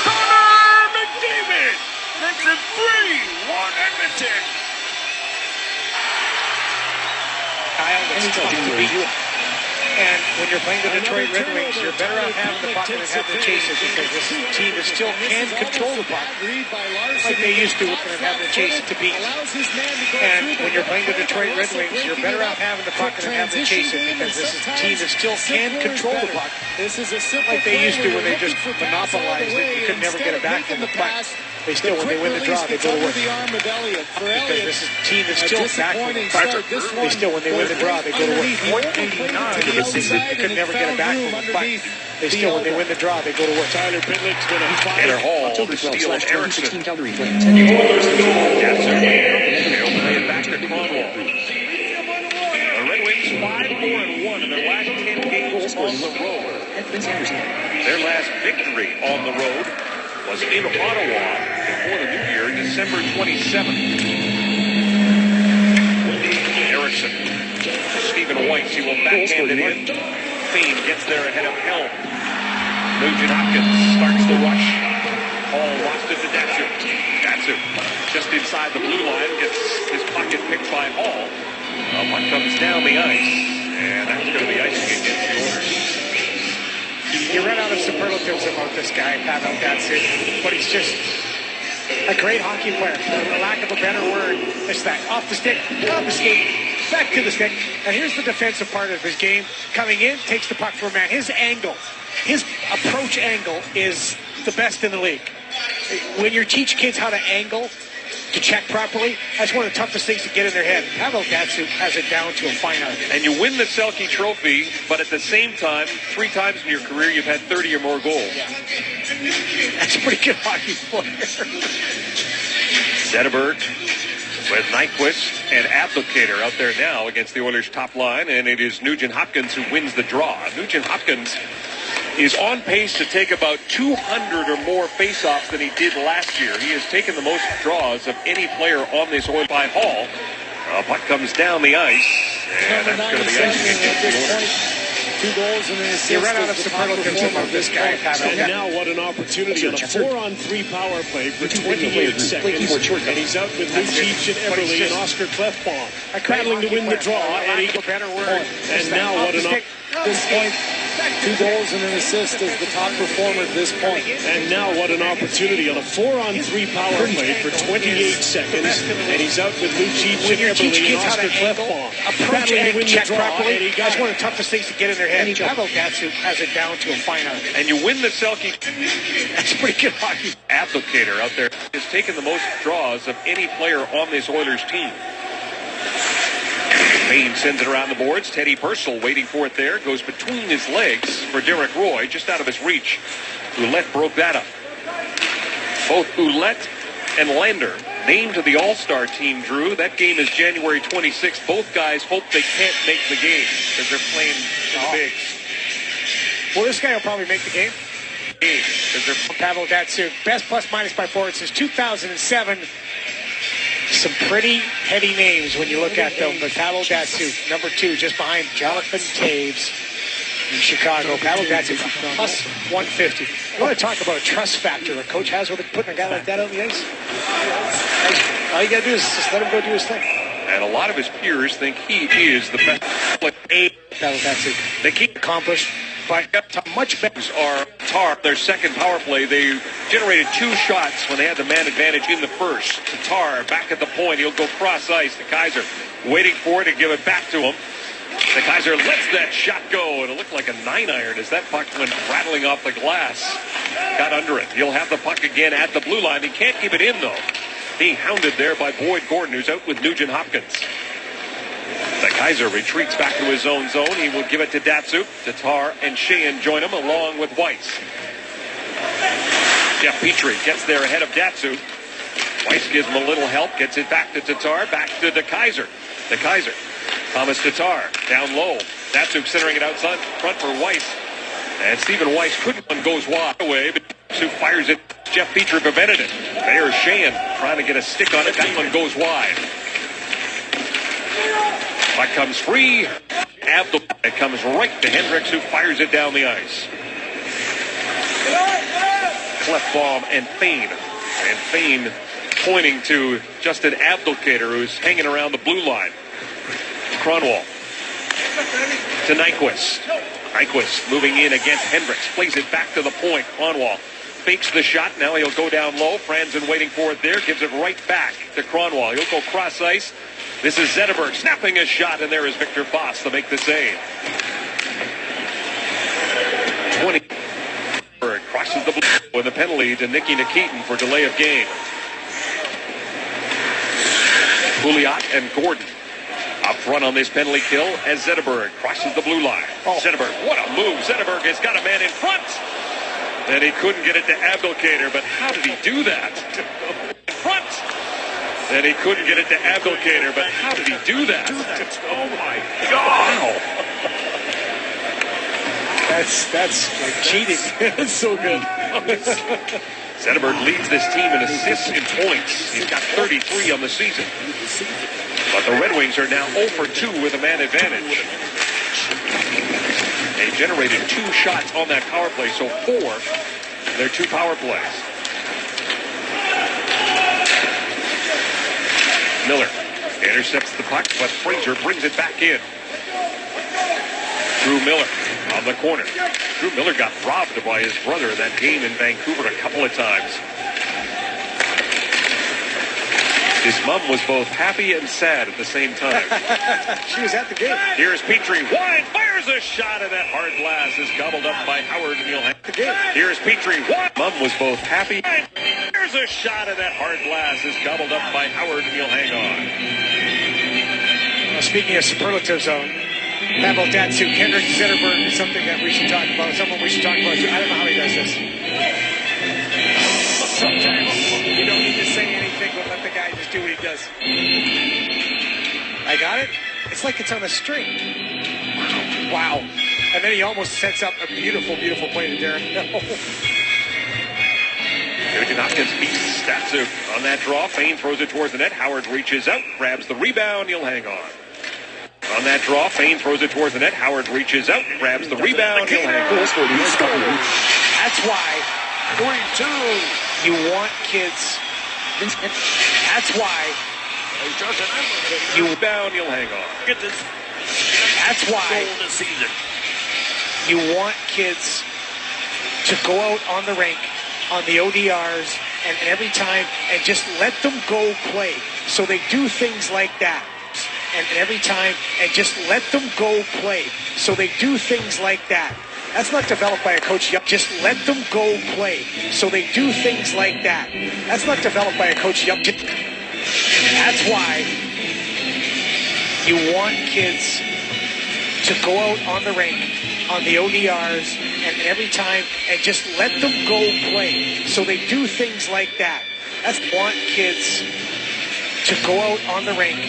Connor McDavid makes it 3-1 Edmonton. Kyle, it's tough to beat you. And when you're playing the Detroit Red Wings, you're better off having the puck than having to chase it, because this is a team that still can control the puck, like they used to when having to chase it to beat. And when you're playing the Detroit Red Wings, you're better off having the puck than having to chase it, because this is a team that still can control the puck, like they used to when they just monopolized it. You could never get it back from the puck. They still, when they win the draw, they go to work. Because this is a team that's still back with them. They still, when they win the draw, they go to work. 189. You could never get it back from them. But they still, when they win the draw, they go to work. Tanner Hall, the steal of Erickson. Calgary Flames. They'll play it back to Cronwall. The Red Wings 5-4-1 in their last 10 games on the road. Their last victory on the road was in Ottawa before the new year, December 27th. Erickson, Stephen Weiss, he will backhand it in. Fane gets there ahead of Helm. Nugent Hopkins starts the rush. Hall lost it to Datsyuk. Datsyuk, just inside the blue line, gets his pocket picked by Hall. Puck comes down the ice, and that's going to be icing against the Oilers. You run out of superlatives about this guy, Pavel Datsyuk, but he's just a great hockey player. For lack of a better word, it's that off the stick, on the skate, back to the stick. And here's the defensive part of his game. Coming in, takes the puck from a man. His angle, his approach angle is the best in the league. When you teach kids how to angle, to check properly, that's one of the toughest things to get in their head. Pavel Datsyuk has it down to a fine art. And you win the Selke Trophy, but at the same time, 3 times in your career, you've had 30 or more goals. Yeah. That's a pretty good hockey player. Zetterberg with Nyquist and Applicator out there now against the Oilers' top line, and it is Nugent Hopkins who wins the draw. Nugent Hopkins is on pace to take about 200 or more faceoffs than he did last year. He has taken the most draws of any player on this Oilers by Hall. Puck comes down the ice, and that's going to be icing against the Oilers. 2 goals and an assist. You run out of superlatives about this guy. And now what an opportunity on a 4-on-3 power play for 28 seconds. And he's out with Lucic and Eberle and Oscar Klefbom battling to win the draw. And now what an opportunity. 2 goals and an assist as the top performer at this point. And now what an opportunity on a 4-on-3 power play for 28 seconds. And he's out with Lucic and Eberle and Oscar Klefbom. Approach and check properly. That's one of the toughest things to get in their head. Pavel Datsyuk has it down to a fine art. And you win the Selke. That's pretty good hockey. Applicator out there has taken the most draws of any player on this Oilers team. Payne sends it around the boards. Teddy Purcell waiting for it there. Goes between his legs for Derek Roy, just out of his reach. Ouellette broke that up. Both Ouellette and Lander named to the All-Star team, Drew. That game is January 26th. Both guys hope they can't make the game because they're playing in the bigs. Well, this guy will probably make the game. Because they're Pavel Datsyuk, best plus-minus by forward since 2007. Some pretty heady names when you look at them, but Pavel Datsyuk, number 2, just behind Jonathan Taves in Chicago. Pavel Datsyuk, plus 150. You want to talk about a trust factor a coach has with putting a guy like that on the ice? All you got to do is just let him go do his thing. And a lot of his peers think he is the best player. Pavel Datsyuk. They keep Accomplished, but much better. Are Tatar, their second power play. They generated 2 shots when they had the man advantage in the first. Tatar back at the point. He'll go cross ice. The Kaiser waiting for it and give it back to him. The Kaiser lets that shot go, and it looked like a 9-iron as that puck went rattling off the glass. Got under it. He'll have the puck again at the blue line. He can't keep it in, though. Being hounded there by Boyd Gordon, who's out with Nugent Hopkins. The Kaiser retreats back to his own zone. He will give it to Datsyuk. Tatar and Sheehan join him along with Weiss. Jeff Petrie gets there ahead of Datsyuk. Weiss gives him a little help. Gets it back to Tatar. Back to the Kaiser. The Kaiser. Thomas Tatar down low. Datsyuk centering it outside front for Weiss. And Stephen Weiss couldn't. One goes wide away, but Datsyuk fires it. Jeff Petrie prevented it. There's Sheehan trying to get a stick on it. That one goes wide. Puck comes free. It comes right to Hendricks, who fires it down the ice. Klefbom and Fane. And Fane pointing to Justin Abdelkader, who's hanging around the blue line. Cronwall to Nyquist. Nyquist moving in against Hendricks. Plays it back to the point. Cronwall fakes the shot. Now he'll go down low. Franzen waiting for it there. Gives it right back to Cronwall. He'll go cross ice. This is Zetterberg snapping a shot, and there is Victor Foss to make the save. 20. Crosses the blue with a penalty to Nicky Nikitin for delay of game. Pouliot and Gordon up front on this penalty kill as Zetterberg crosses the blue line. Zetterberg, what a move. Zetterberg has got a man in front. And he couldn't get it to Abdelkader, but how did he do that? In front. And he couldn't get it to Abdelkader, but how did he do that? Oh, my God. Wow. That's like cheating. It's so good. Zetterberg leads this team in assists and points. He's got 33 on the season. But the Red Wings are now 0 for 2 with a man advantage. They generated 2 shots on that power play, so 4 in their 2 power plays. Miller intercepts the puck, but Fraser brings it back in. Drew Miller on the corner. Drew Miller got robbed by his brother in that game in Vancouver a couple of times. His mom was both happy and sad at the same time. She was at the game. Here's Petrie. Wide fires a shot, and that hard glass is gobbled up by Howard, and he'll hang on. Here's Petrie. Mom was both happy. Here's a shot, and that hard glass is gobbled up by Howard, and he'll hang on. Well, speaking of superlatives, Pavel Datsyuk, Hendricks, Zetterberg is something that we should talk about. Someone we should talk about. I don't know how he does this. Sometimes you don't need to say anything, but let the guy just do what he does. I got it? It's like it's on a string. Wow. And then he almost sets up a beautiful, beautiful play to Darren Hill. Nugent Hopkins beats Datsyuk on that draw. Fane throws it towards the net. Howard reaches out, grabs the rebound. He'll hang on. On that draw, Fane throws it towards the net. Howard reaches out, grabs the rebound. He'll hang on. That's why 42. You want kids. That's why You rebound, you'll hang on. That's why You want kids to go out on the rink, on the ODRs, and every time, and just let them go play. So they do things like that. And every time, and just let them go play. So they do things like that. That's not developed by a coach. Just let them go play. So they do things like that. That's not developed by a coach. That's why you want kids to go out on the rink, on the ODRs, and every time, and just let them go play. So they do things like that. That's want kids to go out on the rink,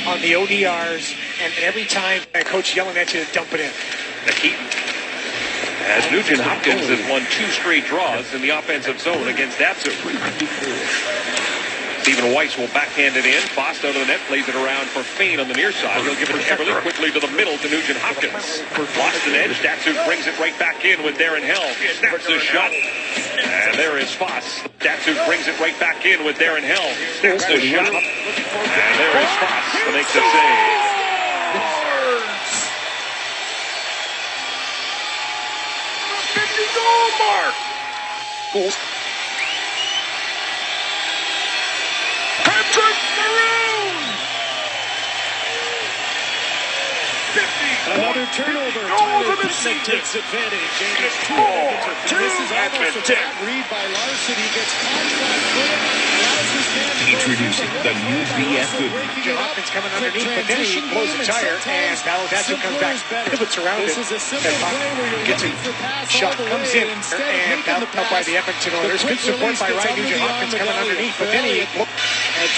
on the ODRs, and every time a coach yelling at you to dump it in. Keaton. As Nugent Hopkins has won 2 straight draws in the offensive zone against Datsyuk. Stephen Weiss will backhand it in. Foss out of the net, plays it around for Fain on the near side. He'll give it to Everly, quickly to the middle to Nugent Hopkins. Lost an edge. Datsyuk brings it right back in with Darren Hell. Snaps his shot. And there is Foss. Datsyuk brings it right back in with Darren Hell. Snaps his shot. And there is Foss to make the save. Mark. Goals. Patrick Maroon. 50. Another turnover. Tyler Pitlick takes advantage. And it's 2-2. This is almost a bad read by Larson. He gets contact with it. Allows his man to Introducing the new BF Goodman. Nugent Hopkins coming underneath, but then he blows a tire, and Datsyuk comes back, pivots around it, and gets a shot, comes in, and bounced out by the Edmonton Oilers. Good support by Ryan Nugent Hopkins coming underneath, but then he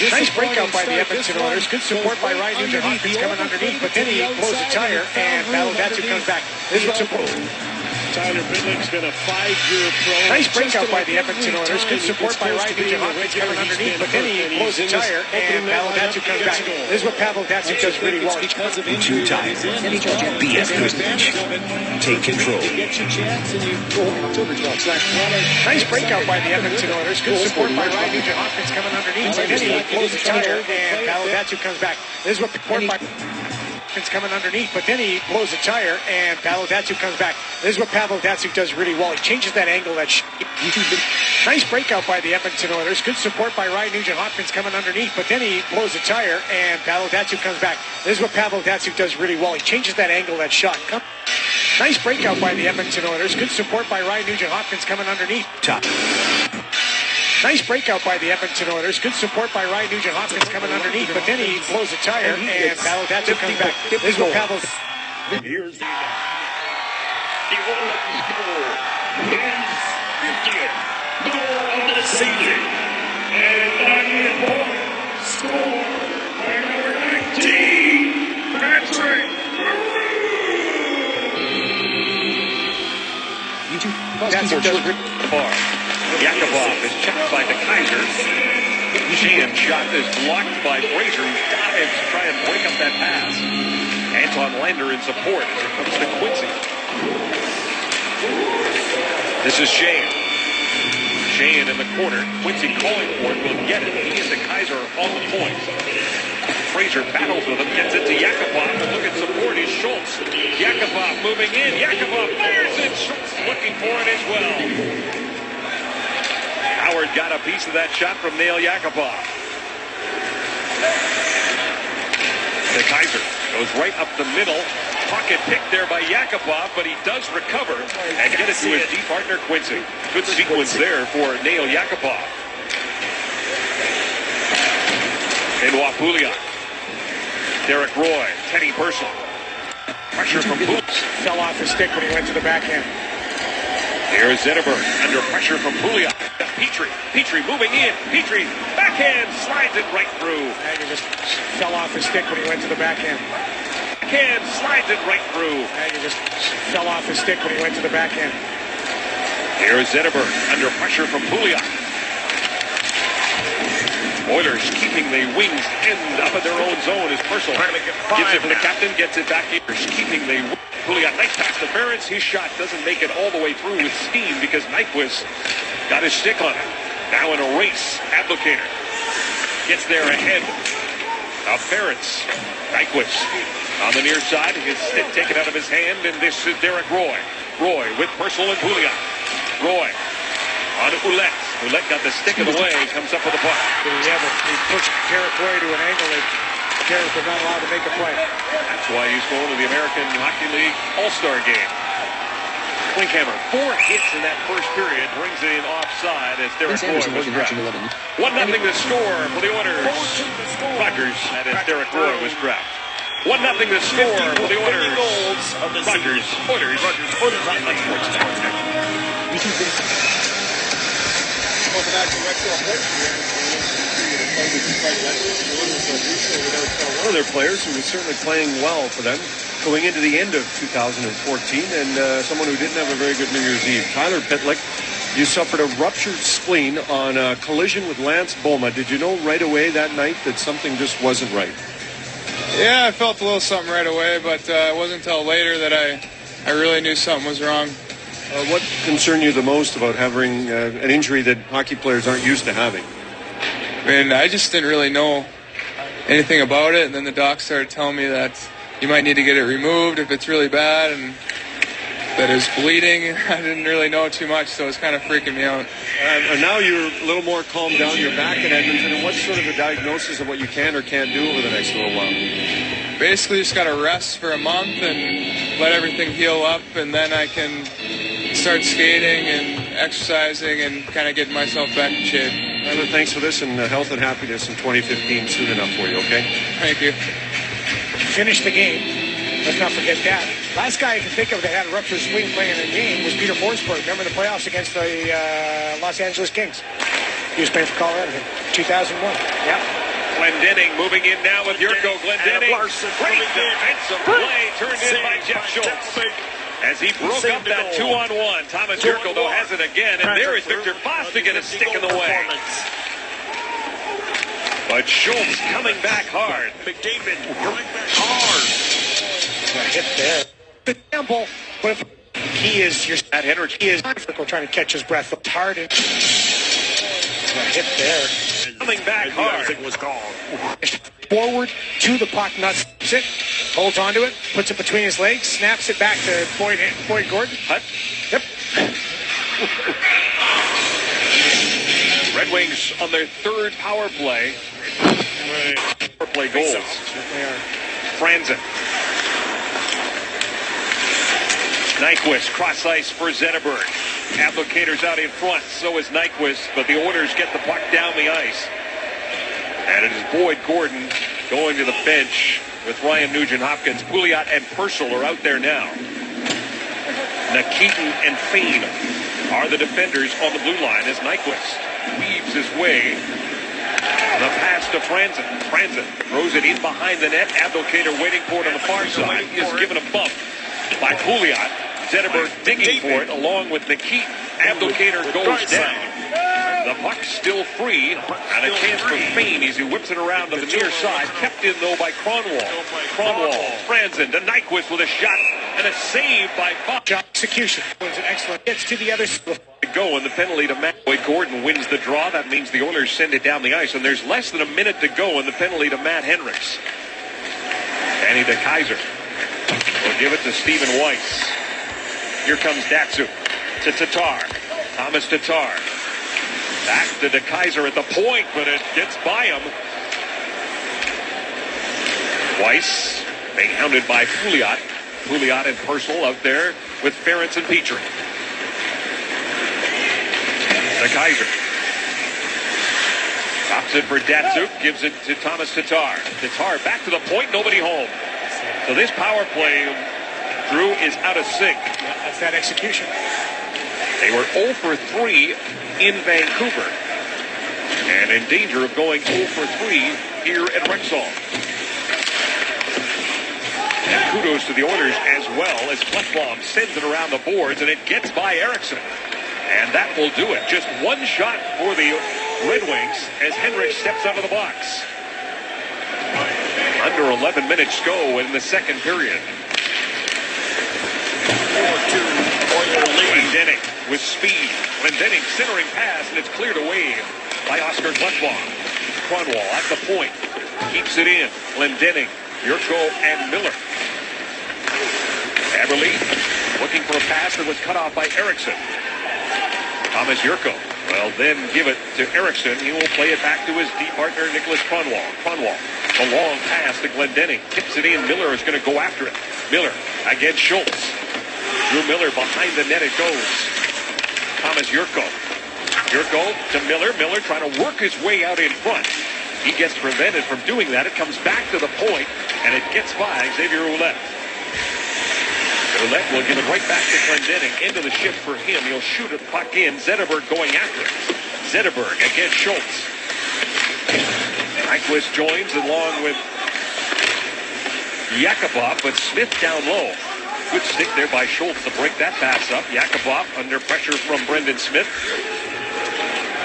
nice breakout by the Edmonton Oilers. Good support by Ryan Nugent Hopkins coming underneath, but then he blows a tire, and Datsyuk comes back. This is what support. Tyler Pitlick's been a 5-year pro. Nice breakout by the Edmonton Oilers. Good support by Ryan Nugent Hopkins coming underneath, but then he blows a tire, and Datsyuk comes back. This is what Datsyuk does really well. In 2 times, BF Goodman. Take control. Nice breakout by the Edmonton Oilers. Good support by Ryan Nugent Hopkins coming underneath, but then he blows a tire, and Datsyuk comes back. This is what support by coming underneath, but then he blows a tire, and Datsyuk comes back. This is what Datsyuk does really well. He changes that angle. Nice breakout by the Edmonton Oilers. Good support by Ryan Nugent Hopkins coming underneath, but then he blows a tire, and Datsyuk comes back. This is what Datsyuk does really well. He changes that angle, that shot. Nice breakout by the Edmonton Oilers. Good support by Ryan Nugent Hopkins coming underneath. Nice breakout by the Edmonton Oilers. Good support by Ryan Nugent Hopkins coming underneath, but then he blows a tire, and Datsyuk comes back. This is what Here's the Oilers goal. His 50th goal of the season. And on the point, score by number 19, Patrick Maroon. Datsyuk does far. Yakubov is checked by the Kaiser. Sheehan's shot is blocked by Fraser, who dives to try and break up that pass. Anton Lander in support as it comes to Quincy. This is Sheehan. Sheehan in the corner. Quincy calling for it, will get it. He and the Kaiser on the point. Fraser battles with him, gets it to Yakubov, and look at support is Schultz. Yakubov moving in. Yakubov fires it. Schultz looking for it as well. Howard got a piece of that shot from Nail Yakubov. The Kaiser goes right up the middle. Pocket picked there by Yakubov, but he does recover and get it to his D partner Quincy. Good sequence there for Nail Yakubov. Benoit Pouliot. Derek Roy. Teddy Purcell. Pressure from Pouliot. Fell off his stick when he went to the backhand. Here's Zetterberg under pressure from Pouliot. Petrie moving in. Petrie backhand slides it right through. And he just fell off his stick when he went to the backhand. Backhand slides it right through. And he just fell off his stick when he went to the backhand. Here's Zetterberg under pressure from Pouliot. Oilers keeping the wings end up in their own zone as Purcell gives it to the captain, gets it back here. Keeping the Pouliot, nice pass to Ferentz. His shot doesn't make it all the way through with steam because Nyquist got his stick on it. Now in a race, Abdelkader gets there ahead of Ferentz. Nyquist on the near side, his stick taken out of his hand, and this is Derek Roy. Roy with Purcell and Pouliot. Roy on to Ouellette. Ouellette got the stick in the way, comes up with the puck. He pushed Derek Roy to an angle that Derek was not allowed to make a play. That's why he's going to the American Hockey League All-Star game. Klinkhammer, 4 hits in that first period, brings it in offside as Derek Roy was trapped. 1-0 to score for the Oilers. Rogers, that is Derek Roy was trapped. 1-0 to score for the Oilers. Rogers, Oilers. Welcome back to Rexall One of their players who was certainly playing well for them going into the end of 2014, and someone who didn't have a very good New Year's Eve. Tyler Pitlick, you suffered a ruptured spleen on a collision with Lance Boma. Did you know right away that night that something just wasn't right? Yeah, I felt a little something right away, but it wasn't until later that I really knew something was wrong. What concerned you the most about having an injury that hockey players aren't used to having? I mean, I just didn't really know anything about it, and then the doc started telling me that you might need to get it removed if it's really bad, and that it was bleeding. I didn't really know too much, so it was kind of freaking me out. And now you're a little more calmed down. You're back in Edmonton, and what's sort of a diagnosis of what you can or can't do over the next little while? Basically, just got to rest for a month and let everything heal up, and then I can start skating and exercising and kind of get myself back in shape. Tyler, thanks for this, and health and happiness in 2015 soon enough for you, okay? Thank you. Finished the game. Let's not forget that. Last guy I can think of that had a ruptured spleen playing in a game was Peter Forsberg. Remember the playoffs against the Los Angeles Kings? He was playing for Colorado in 2001. Yeah. Glendening moving in now with Yurko. Glendening. Great defensive play turned in by Jeff Schultz. As he broke up that 2-on-1. Thomas Yurko, though, has it again. And there is Victor Foss to get a stick in the way. But Schultz coming back hard. McDavid coming back hard. Hit there. Good example. But he is your at Henrik. He is trying to catch his breath. Looked hard and hit there. Coming back hard. It was gone. Forward to the puck, not sit. Holds onto it, puts it between his legs, snaps it back to Boyd Gordon. Hut. Yep. Red Wings on their third power play. Power play goals. Franzen. Nyquist, cross ice for Zetterberg. Applicators out in front, so is Nyquist, but the Oilers get the puck down the ice. And it is Boyd Gordon going to the bench with Ryan Nugent-Hopkins. Pouliot and Purcell are out there now. Nikitin and Fain are the defenders on the blue line as Nyquist weaves his way. The pass to Franzen. Franzen throws it in behind the net. Abdelkader waiting for it on the far side. He is given a bump by Pouliot. Zetterberg digging for it along with Nikitin. Abdelkader goes down. The puck's still free, and a chance for Fain as he whips it around to the near side. Kept in, though, by Kronwall. Franzen to Nyquist with a shot, and a save by Fox. Execution was an excellent. Gets to the other side. Go, and the penalty to Matt. Boyd Gordon wins the draw. That means the Oilers send it down the ice, and there's less than a minute to go, and the penalty to Matt Hendricks. Danny DeKeyser will give it to Stephen Weiss. Here comes Datsuk to Tatar. Thomas Tatar. Back to DeKeyser at the point, but it gets by him. Weiss being hounded by Pouliot. Pouliot and Purcell out there with Ferentz and Petrie. DeKeyser. Stops it for Datsuk. Gives it to Thomas Tatar. Tatar back to the point. Nobody home. So this power play, Drew, is out of sync. Yeah, that's that execution. They were 0 for 3 in Vancouver and in danger of going 0 for 3 here at Rexall. And kudos to the Oilers as well as Klefbom sends it around the boards and it gets by Eriksson. And that will do it. Just one shot for the Red Wings as Hendricks steps out of the box. Under 11 minutes go in the second period. 4-2 Glendening with speed. Glendening centering pass, and it's cleared away by Oscar Klefbom. Kronwall at the point. Keeps it in. Glendening, Yurko, and Miller. Eberle Looking for a pass that was cut off by Eriksson. Thomas Jurko will then give it to Eriksson. He will play it back to his D partner, Nicholas Kronwall. A long pass to Glendening. Tips it in. Miller is going to go after it. Miller against Schultz. Drew Miller behind the net it goes. Thomas Jurko. Jurko to Miller. Miller trying to work his way out in front. He gets prevented from doing that. It comes back to the point, and it gets by Xavier Ouellette. Ouellette will give it right back to Glendening. Into the shift for him. He'll shoot it, puck in. Zetterberg going after it. Zetterberg against Schultz. Nyquist joins along with Yakupov, but Smith down low. Good stick there by Schultz to break that pass up. Yakupov under pressure from Brendan Smith.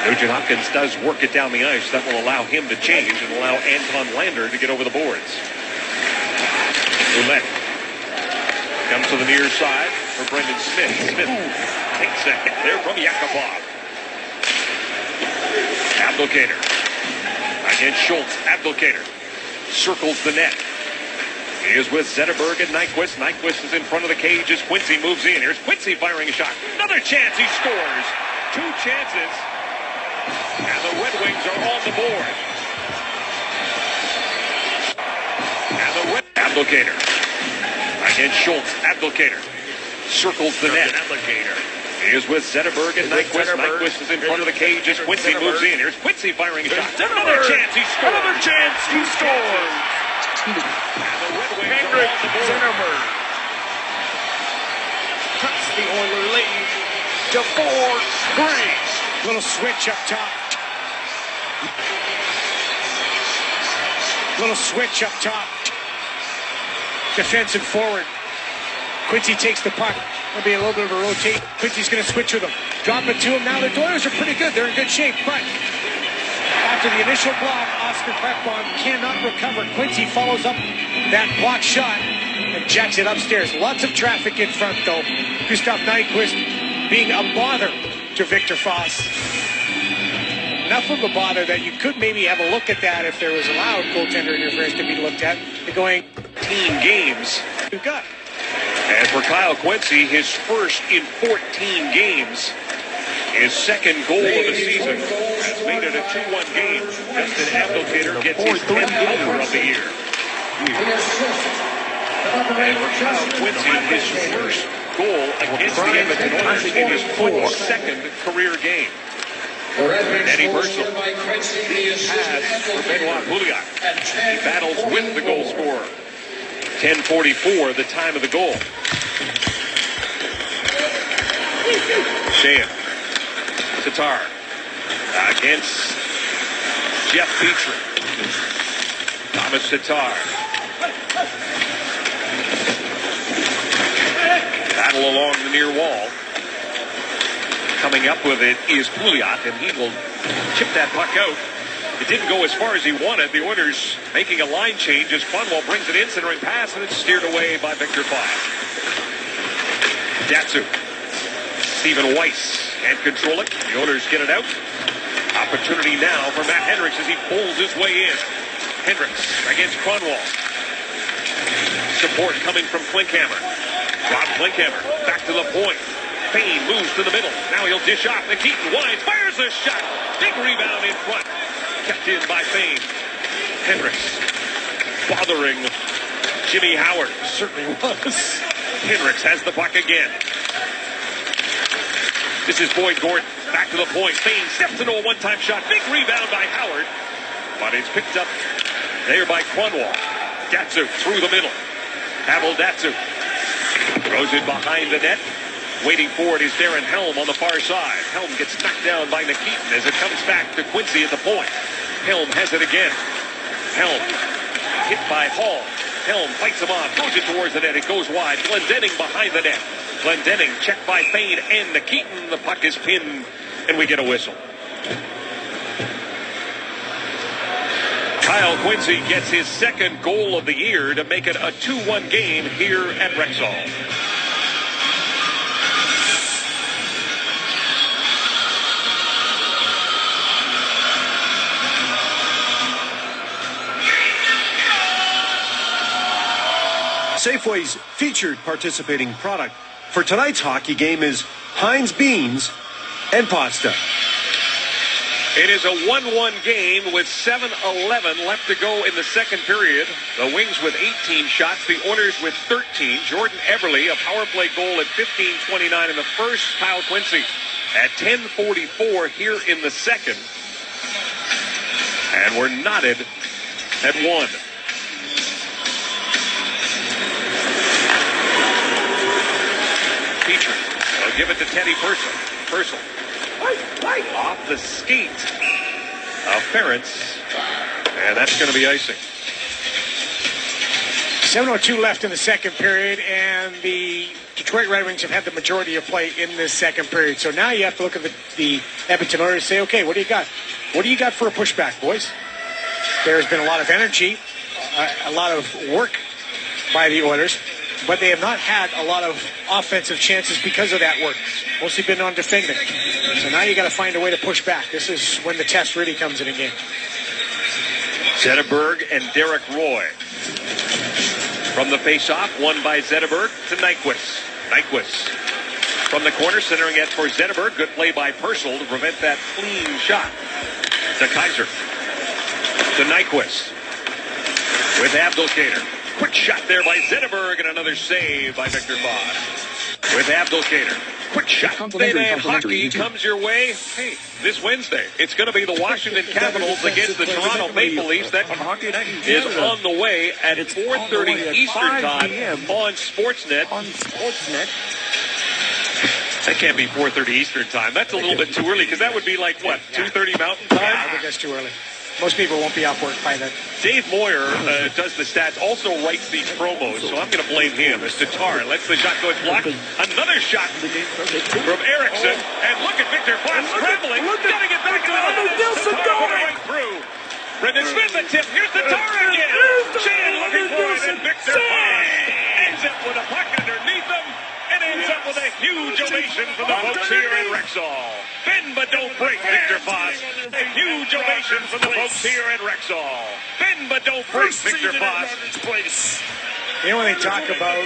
Nugent Hopkins does work it down the ice. That will allow him to change and allow Anton Lander to get over the boards. Ouellette comes to the near side for Brendan Smith. Smith takes a hit there from Yakupov. Abdelkader against Schultz. Abdelkader circles the net. He is with Zetterberg and Nyquist. Nyquist is in front of the cage as Quincy moves in. Here's Quincy firing a shot. Another chance. He scores. 2 chances. And the Red Wings are on the board. And the Red Abdelkader against Schultz. Abdelkader circles the net. Abdelkader. He is with Zetterberg and Nyquist. Nyquist is in front of the cage as Quincy moves in. Here's Quincy firing a shot. Another chance. He scores. Another chance. He scores. Henrik Zetterberg cuts the Oiler lead to 4-3. Little switch up top. Little switch up top. Defensive forward. Quincy takes the puck. There'll be a little bit of a rotate. Quincy's going to switch with him. Drop it to him. Now the Oilers are pretty good. They're in good shape. But after the initial block, Oscar Kreckbaum cannot recover. Quincy follows up that block shot and jacks it upstairs. Lots of traffic in front, though. Gustav Nyquist being a bother to Victor Foss. Enough of a bother that you could maybe have a look at that if there was allowed goaltender interference to be looked at. They're going 18 games. You've got. And for Kyle Quincy, his first in 14 games. His second goal of the season has made it a 2-1 game. Justin Abdelkader gets his 10th goal of the year. And for Kyle Quincy, his first goal against the Edmonton Oilers in his 22nd career game. Eddie Purcell. Pass for Benoit Pouliot. He battles with the goal scorer. 10:44, the time of the goal. Shea. Tatar against Jeff Petrie. Thomas Tatar. Battle along the near wall. Coming up with it is Pouliot, and he will chip that puck out. It didn't go as far as he wanted. The Oilers making a line change as Kronwall brings it in, centering pass, and it's steered away by Victor Foss. Datsyuk. Stephen Weiss can't control it. The Oilers get it out. Opportunity now for Matt Hendricks as he pulls his way in. Hendricks against Kronwall. Support coming from Klinkhammer. Rob Klinkhammer back to the point. Payne moves to the middle. Now he'll dish off. Keaton winds, fires a shot. Big rebound in front. Kept in by Payne. Hendricks bothering Jimmy Howard. Certainly was. Hendricks has the puck again. This is Boyd Gordon. Back to the point. Payne steps into a one-time shot. Big rebound by Howard. But it's picked up there by Kronwall. Datsyuk through the middle. Pavel Datsyuk throws it behind the net. Waiting for it is Darren Helm on the far side. Helm gets knocked down by Nikitin as it comes back to Quincy at the point. Helm has it again. Helm hit by Hall. Helm fights him off, throws it towards the net. It goes wide. Glendening behind the net. Glendening checked by Payne and Nikitin. The puck is pinned, and we get a whistle. Kyle Quincy gets his second goal of the year to make it a 2-1 game here at Rexall. Safeway's featured participating product for tonight's hockey game is Heinz beans and pasta. It is a 1-1 game with 7:11 left to go in the second period. The Wings with 18 shots, the Oilers with 13. Jordan Eberle, a power play goal at 15:29 in the first. Kyle Quincy at 10:44 here in the second. And we're knotted at 1. Petrie will give it to Teddy Purcell. Off the skate of Ferentz, and that's going to be icing. 7:02 left in the second period, and the Detroit Red Wings have had the majority of play in this second period. So now you have to look at the Edmonton Oilers and say, okay, what do you got? What do you got for a pushback, boys? There's been a lot of energy, a lot of work by the Oilers, but they have not had a lot of offensive chances because of that work. Mostly been on defending. So now you got to find a way to push back. This is when the test really comes in a game. Zetterberg and Derek Roy. From the face-off, won by Zetterberg to Nyquist. Nyquist from the corner, centering it for Zetterberg. Good play by Purcell to prevent that clean shot. To Kaiser. To Nyquist. With Abdelkader. Quick shot there by Zetterberg, and another save by Victor Foss. With Abdelkader. Quick shot. Hockey comes your way. Hey, this Wednesday, it's going to be the Washington Capitals against the Toronto Maple Leafs. That is on the way at 4:30 Eastern Time on Sportsnet. That can't be 4:30 Eastern Time. That's a little bit too early, because that would be like, what, 2:30 Mountain Time? Yeah, I think that's too early. Most people won't be off work by then. Dave Moyer does the stats, also writes these promos, so I'm going to blame him. As Tatar lets the shot go blocked. Another shot from Erickson. And look at Victor Foss scrambling. Getting it back Tatar right through. Brendan Smith a tip. Here's Tatar again. Shane looking for it, and Victor Foss ends up with a puck underneath him. And ends up with a huge ovation from the folks here in Rexall. Bend but don't break, Victor Foss. A huge ovation from the folks here in Rexall. Bend but don't break, Victor Foss. You know when they talk about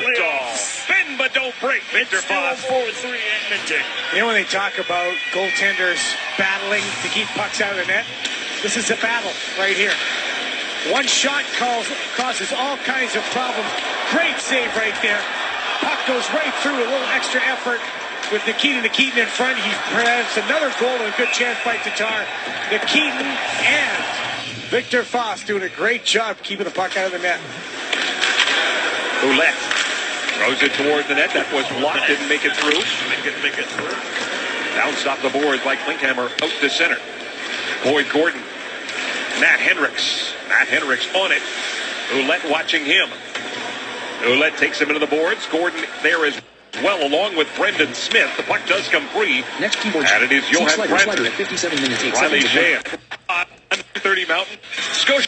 bend but don't break, Victor Foss. 4-3 Edmonton. You know when they talk about goaltenders battling to keep pucks out of the net? This is a battle right here. One shot causes all kinds of problems. Great save right there. Puck goes right through, a little extra effort with Nikitin in front. He prevents another goal and a good chance by Tatar. Nikitin and Victor Foss doing a great job keeping the puck out of the net. Ouellette throws it toward the net. That was blocked, didn't make it through. Bounced off the boards by Klinkhammer out to center. Boyd Gordon. Matt Hendricks on it. Ouellette watching him. Ouellette takes him into the boards. Gordon there as well, along with Brendan Smith. The puck does come free. Next keyboard. And it is Johan Slider at 57 minutes, 8 Riley seconds. Shea. 30 Mountain. Scotia.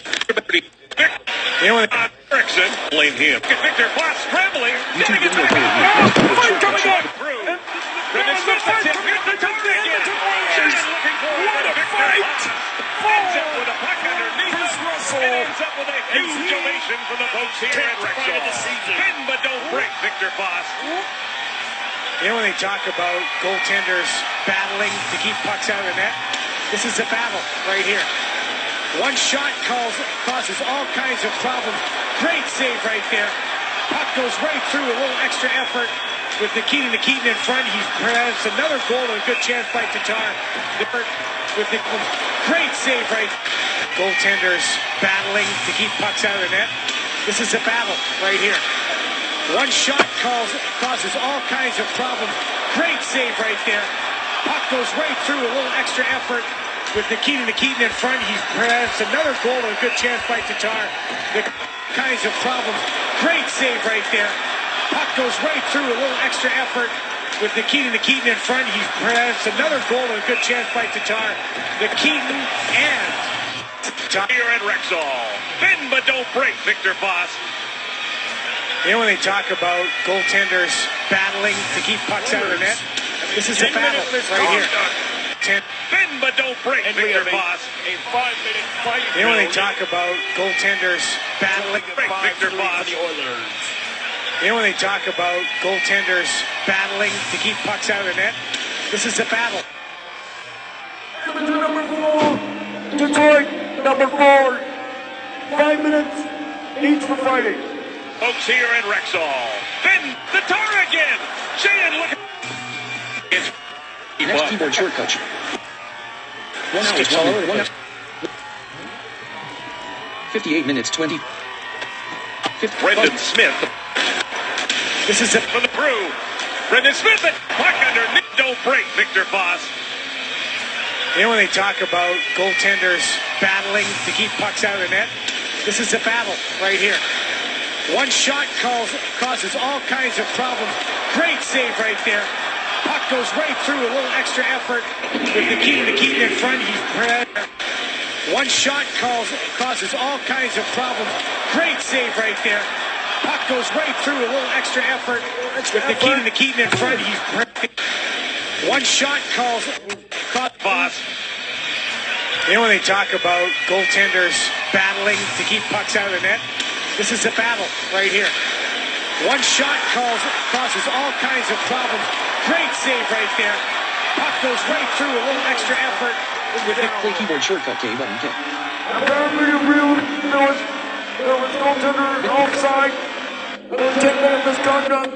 You know when Erickson. Blame him. Victor Foss scrambling. Getting it back. Coming up through. Brendan Smith a tip. Here's the top again. Shea looking for it. Victor Foss ends up with a puck underneath him. And ends up with a huge ovation from the folks here at Rexall. Bend but don't break, Victor Foss. You know when they talk about goaltenders battling to keep pucks out of the net? This is a battle right here. One shot causes all kinds of problems. Great save right there. Puck goes right through, a little extra effort with Nikitin in front. He prevents another goal and a good chance by Tatar. With the great save right. Goaltenders battling to keep pucks out of the net. This is a battle right here. One shot causes all kinds of problems. Great save right there. Puck goes right through, a little extra effort with Nikitin in front. He prevents another goal and a good chance by Tatar. The kinds of problems. Great save right there. Puck goes right through, a little extra effort with Nikitin in front. He prevents another goal and a good chance by Tatar. Nikitin and here at Rexall. Bend but don't break, Victor Foss. You know when they talk about goaltenders battling to keep pucks out of the net? This is a battle right here. Bend but don't break, Victor Foss. A 5-minute fight. You know when they talk about goaltenders battling Victor Foss. You know, when they talk about goaltenders battling to keep pucks out of the net, this is a battle. Number 4, Detroit, number 4. 5 minutes each for fighting. Folks here in Rexall. Then the tar again. Shane, look at it's next keyboard shortcut. 1 hour, 1 minute, 58 minutes, 20. Brendan Smith. This is it for the crew. Brendan Smith, and puck underneath. Don't break, Victor Foss. You know, when they talk about goaltenders battling to keep pucks out of the net, this is a battle right here. One shot causes all kinds of problems. Great save right there. Puck goes right through, a little extra effort with Nikita in front. He's bred. One shot causes all kinds of problems. Great save right there. Puck goes right through, a little extra effort with Nikita in front. He's bred. One shot causes Foss. You know, when they talk about goaltenders battling to keep pucks out of the net, this is a battle right here. One shot causes all kinds of problems. Great save right there. Puck goes right through, a little extra effort with the play keyboard shortcut K button. K. There was goaltender offside. 10-minute misconduct.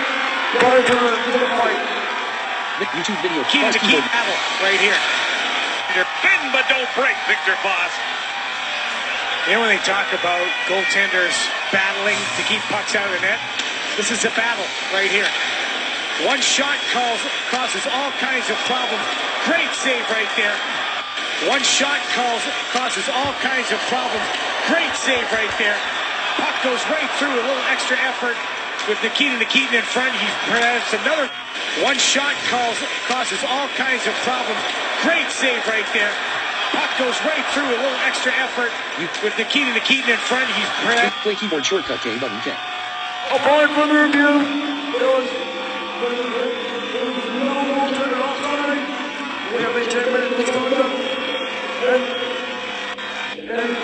Prior to the fight. YouTube video. Key battle right here. Bend but don't break, Victor Foss. You know, when they talk about goaltenders battling to keep pucks out of the net, this is a battle right here. One shot causes all kinds of problems. Great save right there. One shot causes all kinds of problems. Great save right there. Puck goes right through, a little extra effort with Nikita in front. He's pressed another. One shot causes all kinds of problems. Great save right there. Puck goes right through, a little extra effort with Nikita in front. He's pressed. Play keyboard shortcut K button. K. Upon further review, there was no goaltender offside. We have a 10-minute misconduct. And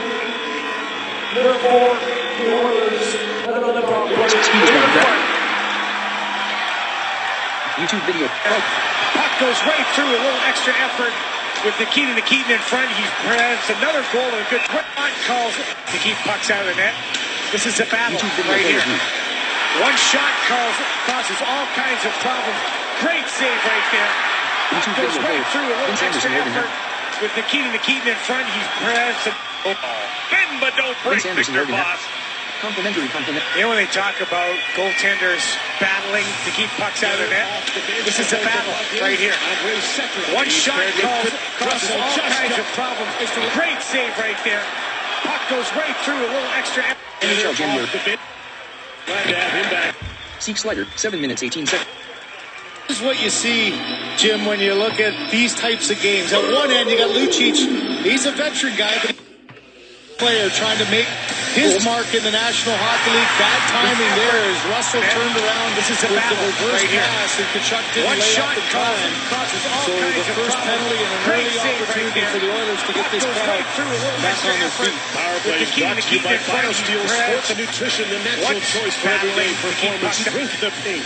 therefore, the Oilers had another problem. YouTube video. Puck goes right through, a little extra effort with Nikita in front. He's pressed another goal and a good shot calls to keep pucks out of the net. This is a battle right here. One shot causes all kinds of problems. Great save right there. Puck goes right through, a little extra effort with Nikita in front. He's pressed. Bend but don't break, Victor Foss. Complimentary. You know, when they talk about goaltenders battling to keep pucks out of the net, this is a battle right here. One shot causes all kinds of problems. Great save right there. Puck goes right through, a little extra effort. NHL January. Glad to have him back. Seek Slider, 7 minutes, 18 seconds. This is what you see, Jim, when you look at these types of games. At one end, you got Lucic. He's a veteran guy, but player trying to make his mark in the National Hockey League. Bad timing there as Russell turned around. This is a with battle the reverse right here. pass, and Kachuk didn't One lay shot up in time. causes all So kinds the of first problems. penalty and an Great early save opportunity right for the Oilers to get this goes crowd right through, a little back extra on their effort. feet. Power play is brought to you by BioSteel Sports and Nutrition, the natural choice for everyday performance. Drink the pink.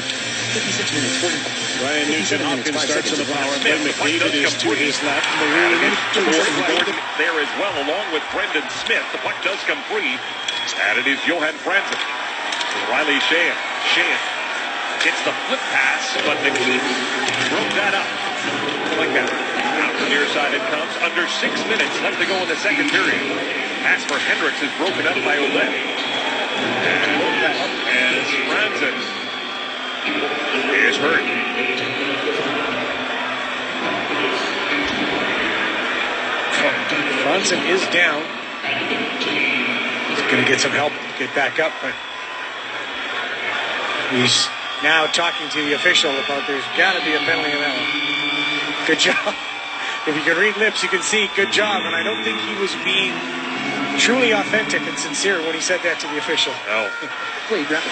56 minutes, 40. Ryan Nugent-Hopkins starts on the power play. McDavid is to his left. Maroon Maroon there as well, along with Brendan Smith. The puck does come free. And it is Johan Franzen. Riley Sheahan. Sheahan gets the flip pass, but the Keats broke that up. Like that. Out the near side it comes. Under 6 minutes left to go in the second period. Pass for Hendricks is broken up by Ouellette. And Franzen is hurt. Franzen is down. He's going to get some help to get back up, but he's now talking to the official about there's got to be a penalty in that one. Good job. If you can read lips, you can see good job, and I don't think he was being truly authentic and sincere when he said that to the official. No. Play graphic.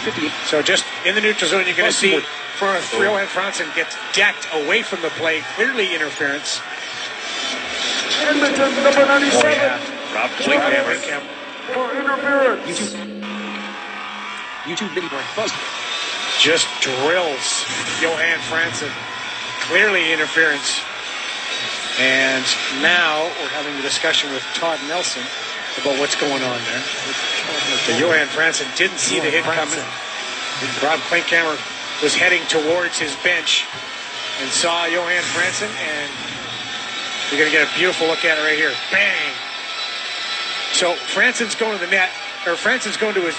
58. So just in the neutral zone, you're going to see Johan Franzen gets decked away from the play. Clearly interference. Edmonton, number 97. Rob Klinkhammer. For interference. YouTube video buzz. Just drills Johan Franzen. Clearly interference. And now we're having a discussion with Todd Nelson about what's going on there. So Johan Franzen didn't see the hit coming. Rob Klinkhammer was heading towards his bench and saw Johan Franzen, and you're going to get a beautiful look at it right here. Bang! So Franzen's going to the net, or Franzen's going to his,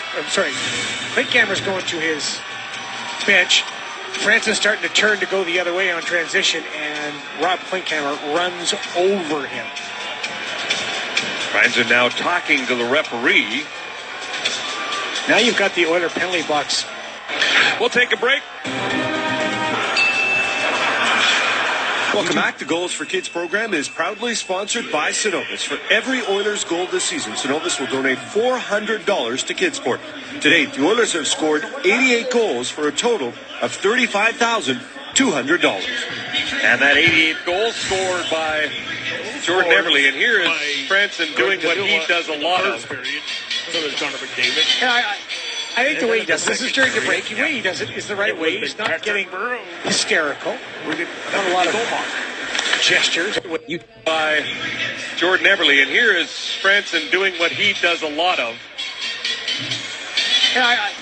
Klinkhammer's going to his bench. Franzen's starting to turn to go the other way on transition, and Rob Klinkhammer runs over him. Franzen now talking to the referee. Now you've got the Oiler penalty box. We'll take a break. Welcome back. The Goals for Kids program is proudly sponsored by Cenovus. For every Oilers goal this season, Cenovus will donate $400 to Kidsport. To date, the Oilers have scored 88 goals for a total of $35,200. And that 88th goal scored by Jordan Everly. And here is Franzen doing what he does a lot of. So there's Connor McDavid. I think the way he does it, this is during the break, the way he does it is the right way. He's not getting hysterical. Not a lot of gestures. By Jordan Everly. And here is Franzen doing what he does a lot of. I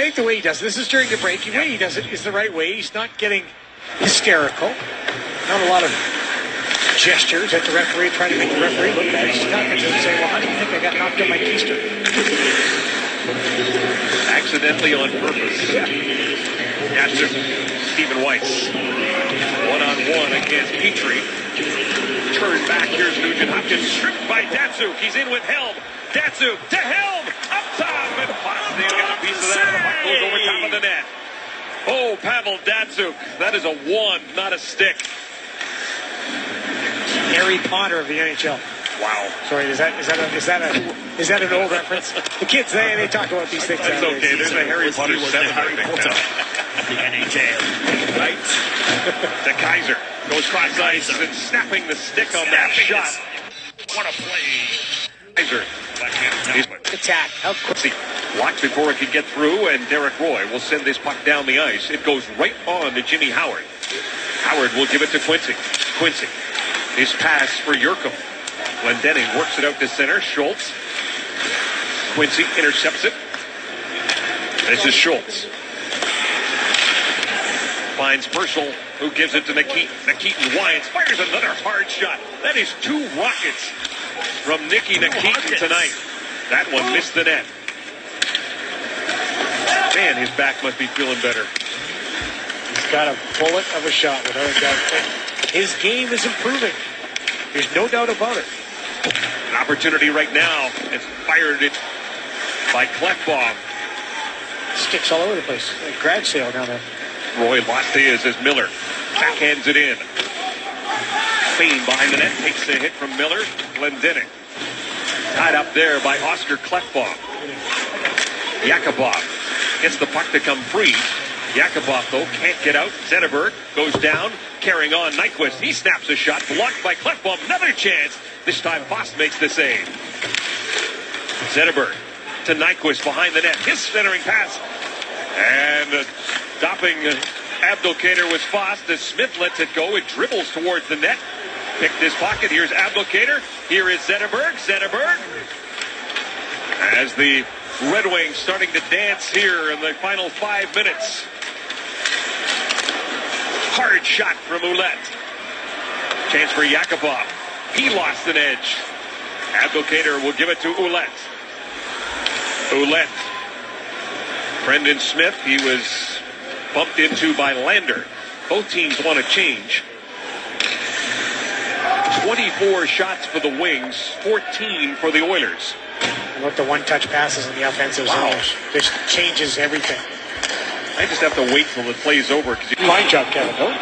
think the way he does it, this is during the break, the way he does it is the right way. He's not getting hysterical. Not a lot of gestures at the referee, trying to make the referee look bad. He's not going to say, well, how do you think I got knocked on my keister? Accidentally on purpose. Datsuk, Stephen Weiss. One-on-one against Petrie. Turn back, here's Nugent Hopkins. Stripped by Datsuk. He's in with Helm. Datsuk to Helm. Up top. And Boston gets a piece of that. The puck goes over top of the net. Oh, Pavel Datsuk. That is a one, not a stick. Harry Potter of the NHL. Wow. Sorry, is that an old reference? The kids, they talk about these things. That's okay. There's a Harry Potter 7, I think, now. The NHL. Right? The Kaiser goes cross ice and snapping the stick on that shot. What a play. Kaiser. Attack. How quick. Blocked before it could get through, and Derek Roy will send this puck down the ice. It goes right on to Jimmy Howard. Howard will give it to Quincy. Quincy. His pass for Yurko. Glendening works it out to center. Schultz. Quincy intercepts it. This is Schultz. Finds Purcell, who gives it to Nikitin. Nikitin winds, fires another hard shot. That is 2 rockets from Nicky Nikitin tonight. That one missed the net. Man, his back must be feeling better. He's got a bullet of a shot, without a doubt. His game is improving. There's no doubt about it. An opportunity right now. It's fired it by Klefbom. Sticks all over the place. Like garage sale down there. Roy lost his as Miller backhands it in. Fain behind the net takes a hit from Miller. Glendening tied up there by Oscar Klefbom. Yakubov gets the puck to come free. Yakubov, though, can't get out. Zetterberg goes down, carrying on Nyquist. He snaps a shot, blocked by Klefbom. Another chance. This time, Foss makes the save. Zetterberg to Nyquist behind the net. His centering pass. And stopping Abdelkader was Foss. As Smith lets it go, it dribbles towards the net. Picked his pocket. Here's Abdelkader. Here is Zetterberg. Zetterberg. As the Red Wings starting to dance here in the final 5 minutes. Hard shot from Ouellette. Chance for Yakubov. He lost an edge. Abdelkader will give it to Ouellette. Ouellette. Brendan Smith, he was bumped into by Lander. Both teams want to change. 24 shots for the Wings, 14 for the Oilers. And with the one-touch passes in the offensive zone, this changes everything. I just have to wait till it plays over. Fine job, Kevin. Don't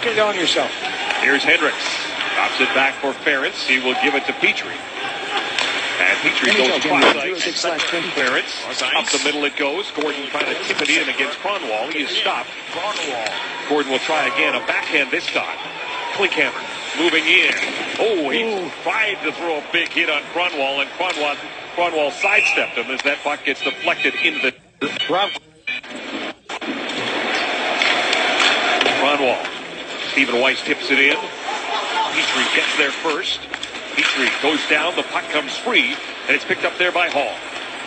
get on yourself. Here's Hendricks. Drops it back for Ferentz. He will give it to Petrie. And Petrie goes cross ice. Ferentz, up the middle it goes. Gordon trying to tip it in against Kronwall. He is stopped. Gordon will try again. A backhand this time. Klinkhammer moving in. Oh, he tried to throw a big hit on Kronwall, and Kronwall sidestepped him as that puck gets deflected into the Kronwall. Stephen Weiss tips it in. Petrie gets there first. Petrie goes down. The puck comes free, and it's picked up there by Hall.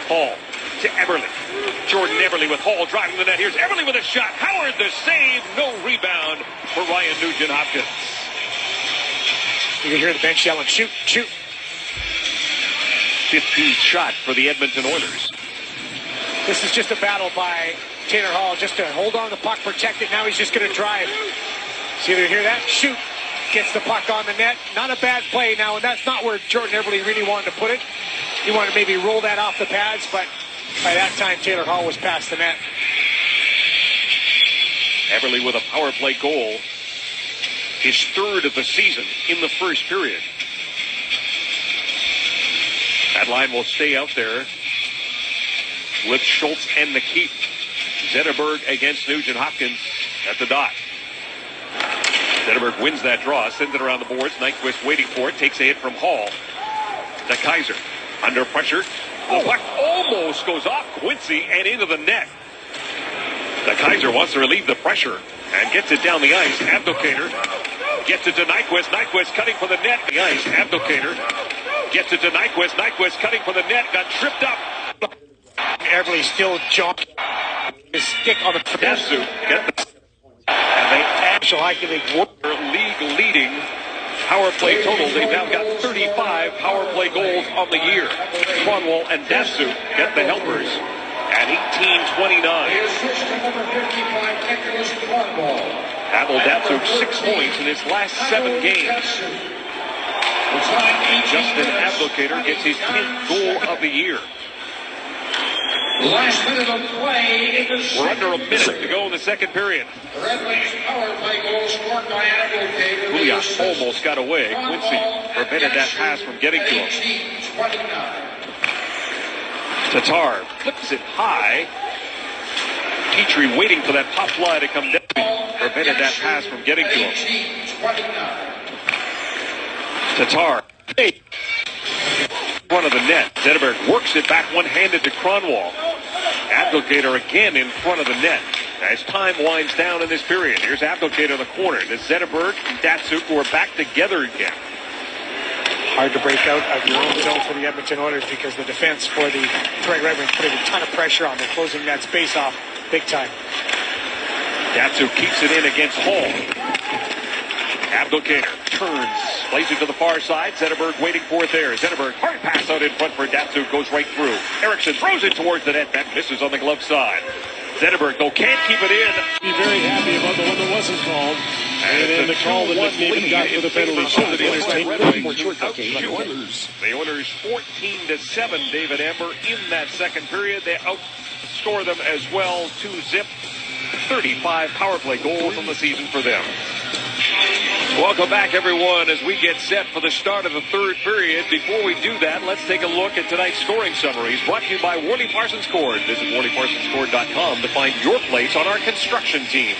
Hall to Eberle. Jordan Eberle with Hall driving the net. Here's Eberle with a shot. Howard the save. No rebound for Ryan Nugent-Hopkins. You can hear the bench yelling, shoot, shoot. 15th shot for the Edmonton Oilers. This is just a battle by Taylor Hall just to hold on to the puck, protect it. Now he's just going to drive. See, you hear that? Shoot. Gets the puck on the net. Not a bad play now, and that's not where Jordan Eberle really wanted to put it. He wanted to maybe roll that off the pads, but by that time, Taylor Hall was past the net. Eberle with a power play goal. His third of the season in the first period. That line will stay out there with Schultz and McKeith. Zetterberg against Nugent-Hopkins at the dot. Zetterberg wins that draw, sends it around the boards. Nyquist waiting for it, takes a hit from Hall. To Kaiser. Under pressure. The puck almost goes off Quincy and into the net. The Kaiser wants to relieve the pressure and gets it down the ice. Abdelkader gets it to Nyquist. Nyquist cutting for the net. The ice. Abdelkader gets it to Nyquist. Nyquist cutting for the net. Got tripped up. Eberle still jumped his stick on the Dasu. And they National Hockey league leading power play total. They've now got 35 power play goals on the year. Kronwall and Dasu get the helpers at 18-29. Pavel Datsuk 6 points in his last 7 games. Justin Abdelkader gets his 10th goal of the year. Last minute of play in the We're under a minute to go in the second period. The Redwings power play goal scored by Abdelkader. Julius almost got away. Quincy prevented that pass from getting to him. Tatar flips it high. Petrie waiting for that pop fly to come down. Prevented that pass from getting to him. Tatar. Front of the net. Zetterberg works it back one-handed to Kronwall. Abdelkader again in front of the net. As time winds down in this period, here's Abdelkader in the corner. There's Zetterberg and Datsuk who are back together again. Hard to break out of your own zone for the Edmonton Oilers because the defense for the Detroit Red Wings putting a ton of pressure on. They're closing that space off big time. Datsuk keeps it in against Hall. Abdelkader turns, plays it to the far side. Zetterberg waiting for it there. Zetterberg, hard pass out in front for Datsuk, goes right through. Eriksson throws it towards the net. That misses on the glove side. Zetterberg, though, can't keep it in. Be very happy about the one that wasn't called. And then the call that McNaven got for the penalty shot. The Oilers 14-7, David Amber, in that second period. They outscore them as well, 2-0. 35 power play goals on the season for them. Welcome back, everyone, as we get set for the start of the third period. Before we do that, let's take a look at tonight's scoring summaries brought to you by Worley Parsons Cord. Visit WorleyParsonsCord.com to find your place on our construction team.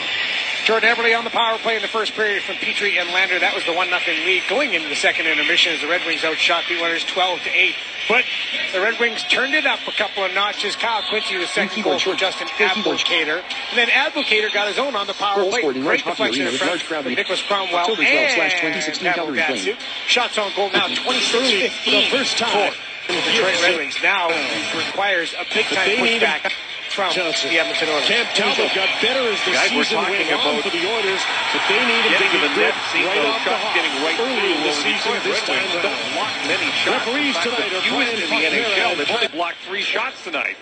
Jordan Eberle on the power play in the first period from Petrie and Lander. That was the 1-0 lead going into the second intermission as the Red Wings outshot the Oilers 12-8. But the Red Wings turned it up a couple of notches. Kyle Quincy with second goal for Justin Abdelkader. And then Abdelkader got his own on the power play. Great deflection in front from Nicholas Cromwell and Pavel Datsuk. Shots on goal now 26-15. The first time. The Detroit Red Wings now requires a big-time pushback from the Edmonton Oilers. Cam Talbot got better as the season went on for the Oilers, but they need him to be good right off the hop. Early in the season this time don't block many shots. Referees tonight are fewest in the NHL. They've only blocked 3 shots tonight.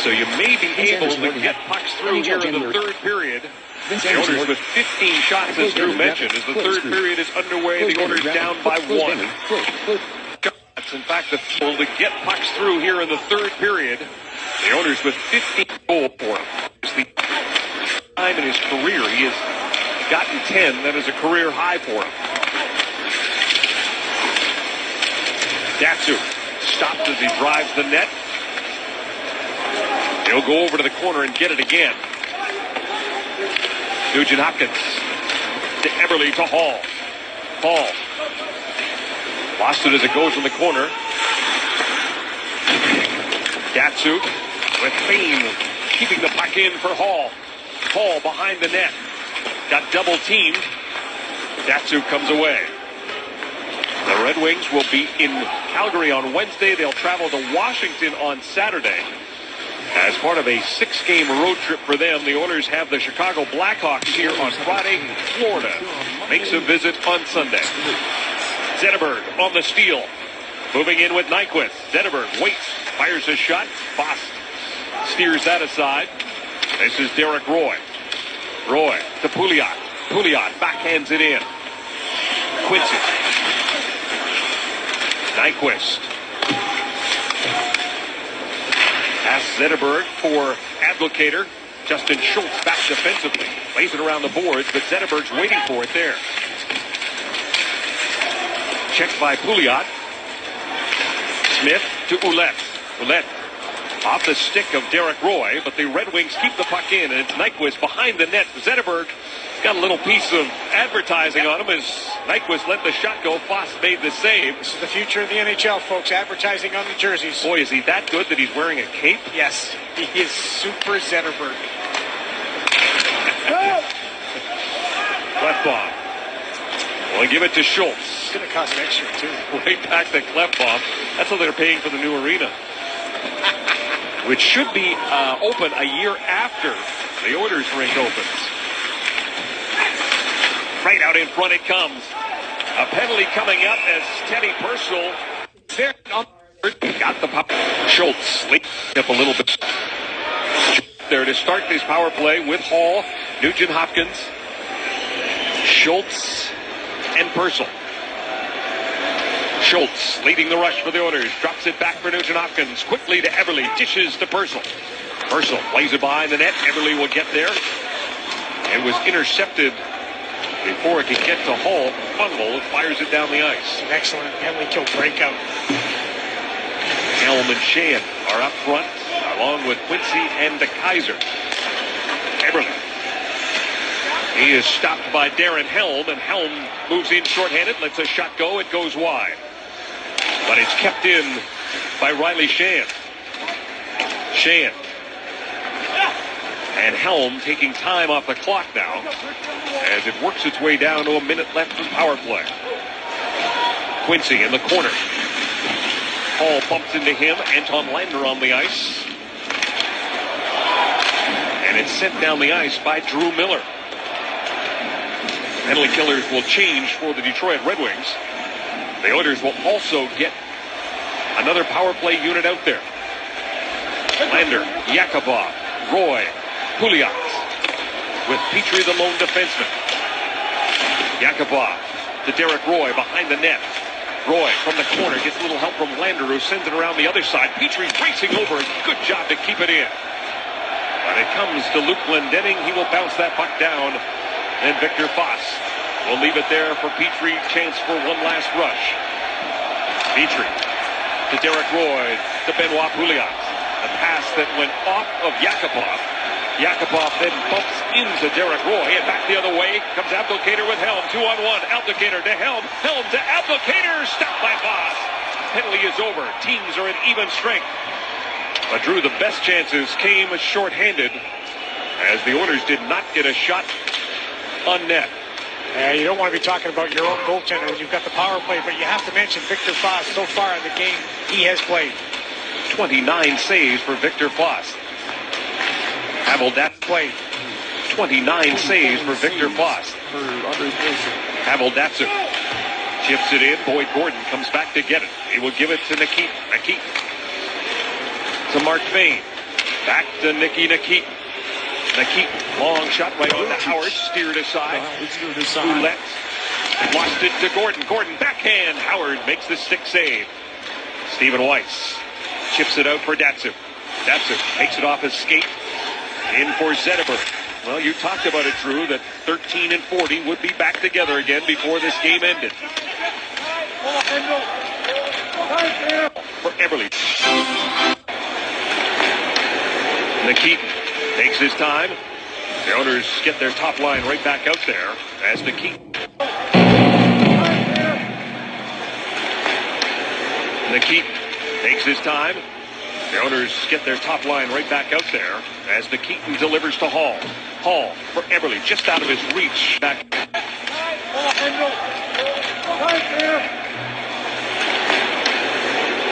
So you may be able to get pucks through here in the third period. The Oilers with 15 shots, as Drew mentioned. As the third period is underway, the Oilers down by 1. In fact, the goal to get pucks through here in the third period. The Oilers with 15 goals for him. It's the time in his career. He has gotten 10. That is a career high for him. Datsuk stopped as he drives the net. He'll go over to the corner and get it again. Nugent-Hopkins to Eberle to Hall. Hall lost it as it goes in the corner. Datsuk with Fain keeping the puck in for Hall. Hall behind the net. Got double teamed. Datsu comes away. The Red Wings will be in Calgary on Wednesday. They'll travel to Washington on Saturday. As part of a 6-game road trip for them, the Oilers have the Chicago Blackhawks here on Friday. Florida makes a visit on Sunday. Zetterberg on the steal. Moving in with Nyquist. Zetterberg waits, fires a shot. Foss steers that aside. This is Derek Roy. Roy to Pouliot. Pouliot backhands it in. Quincy. Nyquist. Pass Zetterberg for Advocator. Justin Schultz back defensively. Lays it around the boards, but Zetterberg's waiting for it there. Checked by Pouliot. Smith to Ouellette. Ouellette off the stick of Derek Roy, but the Red Wings keep the puck in, and it's Nyquist behind the net. Zetterberg got a little piece of advertising on him as Nyquist let the shot go. Foss made the save. This is the future of the NHL, folks. Advertising on the jerseys. Boy, is he that good that he's wearing a cape? Yes, he is super Zetterberg. Clefbaum. Well, give it to Schultz. It's going to cost extra, too. Right back to Clefbaum. That's what they're paying for the new arena. Which should be open a year after the Oilers rink opens. Right out in front it comes. A penalty coming up as Teddy Purcell got the puck. Schultz leaped up a little bit. There to start this power play with Hall, Nugent Hopkins, Schultz, and Purcell. Schultz leading the rush for the Oilers. Drops it back for Nugent Hopkins. Quickly to Everly. Dishes to Purcell. Purcell plays it behind the net. Everly will get there. It was intercepted before it could get to Hall. Fumble. Fires it down the ice. An excellent penalty kill breakout. Helm and Sheehan are up front, along with Quincy and DeKaiser. Everly. He is stopped by Darren Helm, and Helm moves in shorthanded, lets a shot go. It goes wide. But it's kept in by Riley Sheehan. Sheehan. And Helm taking time off the clock now as it works its way down to a minute left for power play. Quincy in the corner. Hall bumps into him. Anton Lander on the ice. And it's sent down the ice by Drew Miller. Penalty killers will change for the Detroit Red Wings. The Oilers will also get another power play unit out there. Lander, Yakubov, Roy, Pouliot, with Petrie the lone defenseman. Yakubov to Derek Roy behind the net. Roy from the corner gets a little help from Lander, who sends it around the other side. Petrie racing over. Good job to keep it in. But it comes to Luke Glendening. He will bounce that puck down. And Victor Foss will leave it there for Petrie. Chance for one last rush. Petrie to Derek Roy to Benoit Pouliot. A pass that went off of Yakubov. Yakubov then bumps into Derek Roy, and back the other way comes Abdelkader with Helm. 2-on-1. Abdelkader to Helm. Helm to Abdelkader. Stopped by Foss. Penalty is over. Teams are at even strength. But Drew, the best chances came shorthanded as the Oilers did not get a shot on net. You don't want to be talking about your own goaltender when you've got the power play, but you have to mention Victor Foss. So far in the game, he has played. 29 saves for Victor Foss. Haveldatz played. 29 saves for Victor Foss. Haveldatz chips it in. Boyd Gordon comes back to get it. He will give it to Nikitin. Nikitin to Mark Fain. Back to Nikitin. Nikitin, long shot right on to Howard. Steered aside. Ouellette lost it to Gordon. Gordon backhand. Howard makes the stick save. Stephen Weiss chips it out for Datsyuk. Datsyuk takes it off his skate. In for Zetterberg. Well, you talked about it, Drew, that 13 and 40 would be back together again before this game ended. For Everly. Nikitin takes his time. The Oilers get their top line right back out there as Nikitin. Nikitin takes his time. The Oilers get their top line right back out there as Nikitin delivers to Hall. Hall for Eberle, just out of his reach. Back.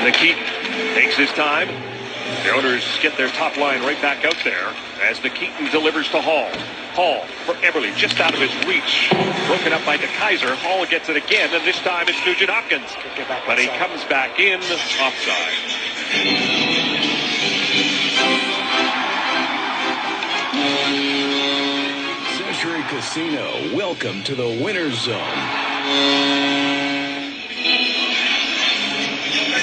Nikitin takes his time. The Oilers get their top line right back out there as Nikitin delivers to Hall. Hall for Eberle, just out of his reach. Broken up by DeKaiser. Hall gets it again, and this time it's Nugent Hopkins. But he comes back in offside. Century Casino, welcome to the Winner's Zone.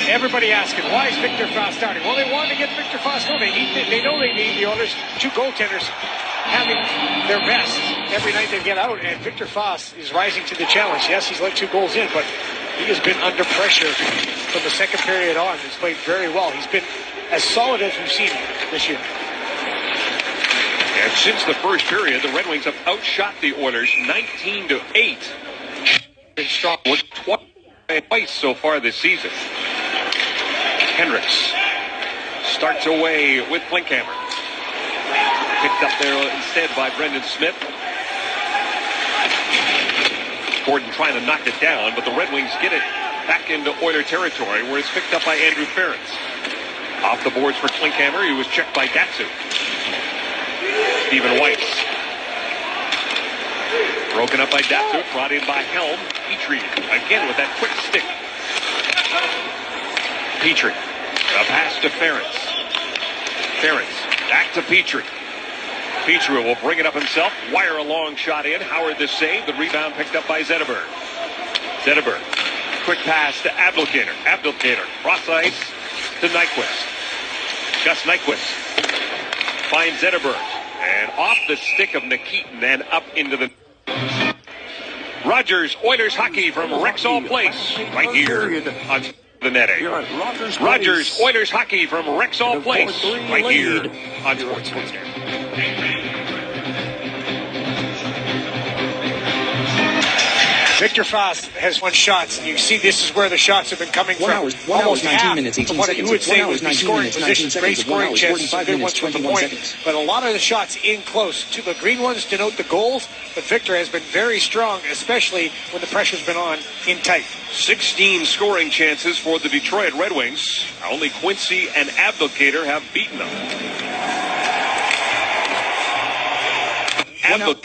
Everybody asking, why is Victor Frost starting? Well, they want to get Victor Frost going. They know they need the Oilers, two goaltenders having their best every night they get out, and Victor Frost is rising to the challenge. Yes, he's let 2 goals in, but he has been under pressure from the second period on. He's played very well. He's been as solid as we've seen this year. And since the first period, the Red Wings have outshot the Oilers 19-8. Been strong twice so far this season. Hendricks starts away with Klinkhammer. Picked up there instead by Brendan Smith. Gordon trying to knock it down, but the Red Wings get it back into Oiler territory where it's picked up by Andrew Ferentz. Off the boards for Klinkhammer. He was checked by Datsyuk. Stephen Weiss. Broken up by Datsyuk, brought in by Helm. Petrie again with that quick stick. Petrie. A pass to Ferentz. Ferentz back to Petrie. Petrie will bring it up himself. Wire a long shot in. Howard the save. The rebound picked up by Zetterberg. Zetterberg. Quick pass to Abdelkader. Abdelkader. Cross ice to Nyquist. Gus Nyquist finds Zetterberg. And off the stick of Nikitin and up into the... Rogers Oilers hockey from Rexall Place. Right here on the netting. Rogers Oilers hockey from Rexall Place. Right here on Sportsnet. Victor Frost has won shots, and you see this is where the shots have been coming from. 1 hour, 19 minutes, 18 what seconds. you would say 1 hour, would be 19 scoring minutes, 19 positions, great seconds. 1 scoring hour, chances, 45 good minutes, ones from the 21 point. seconds. But a lot of the shots in close. The green ones denote the goals, but Victor has been very strong, especially when the pressure's been on in tight. 16 scoring chances for the Detroit Red Wings. Only Quincy and Abdelkader have beaten them. 1 hour,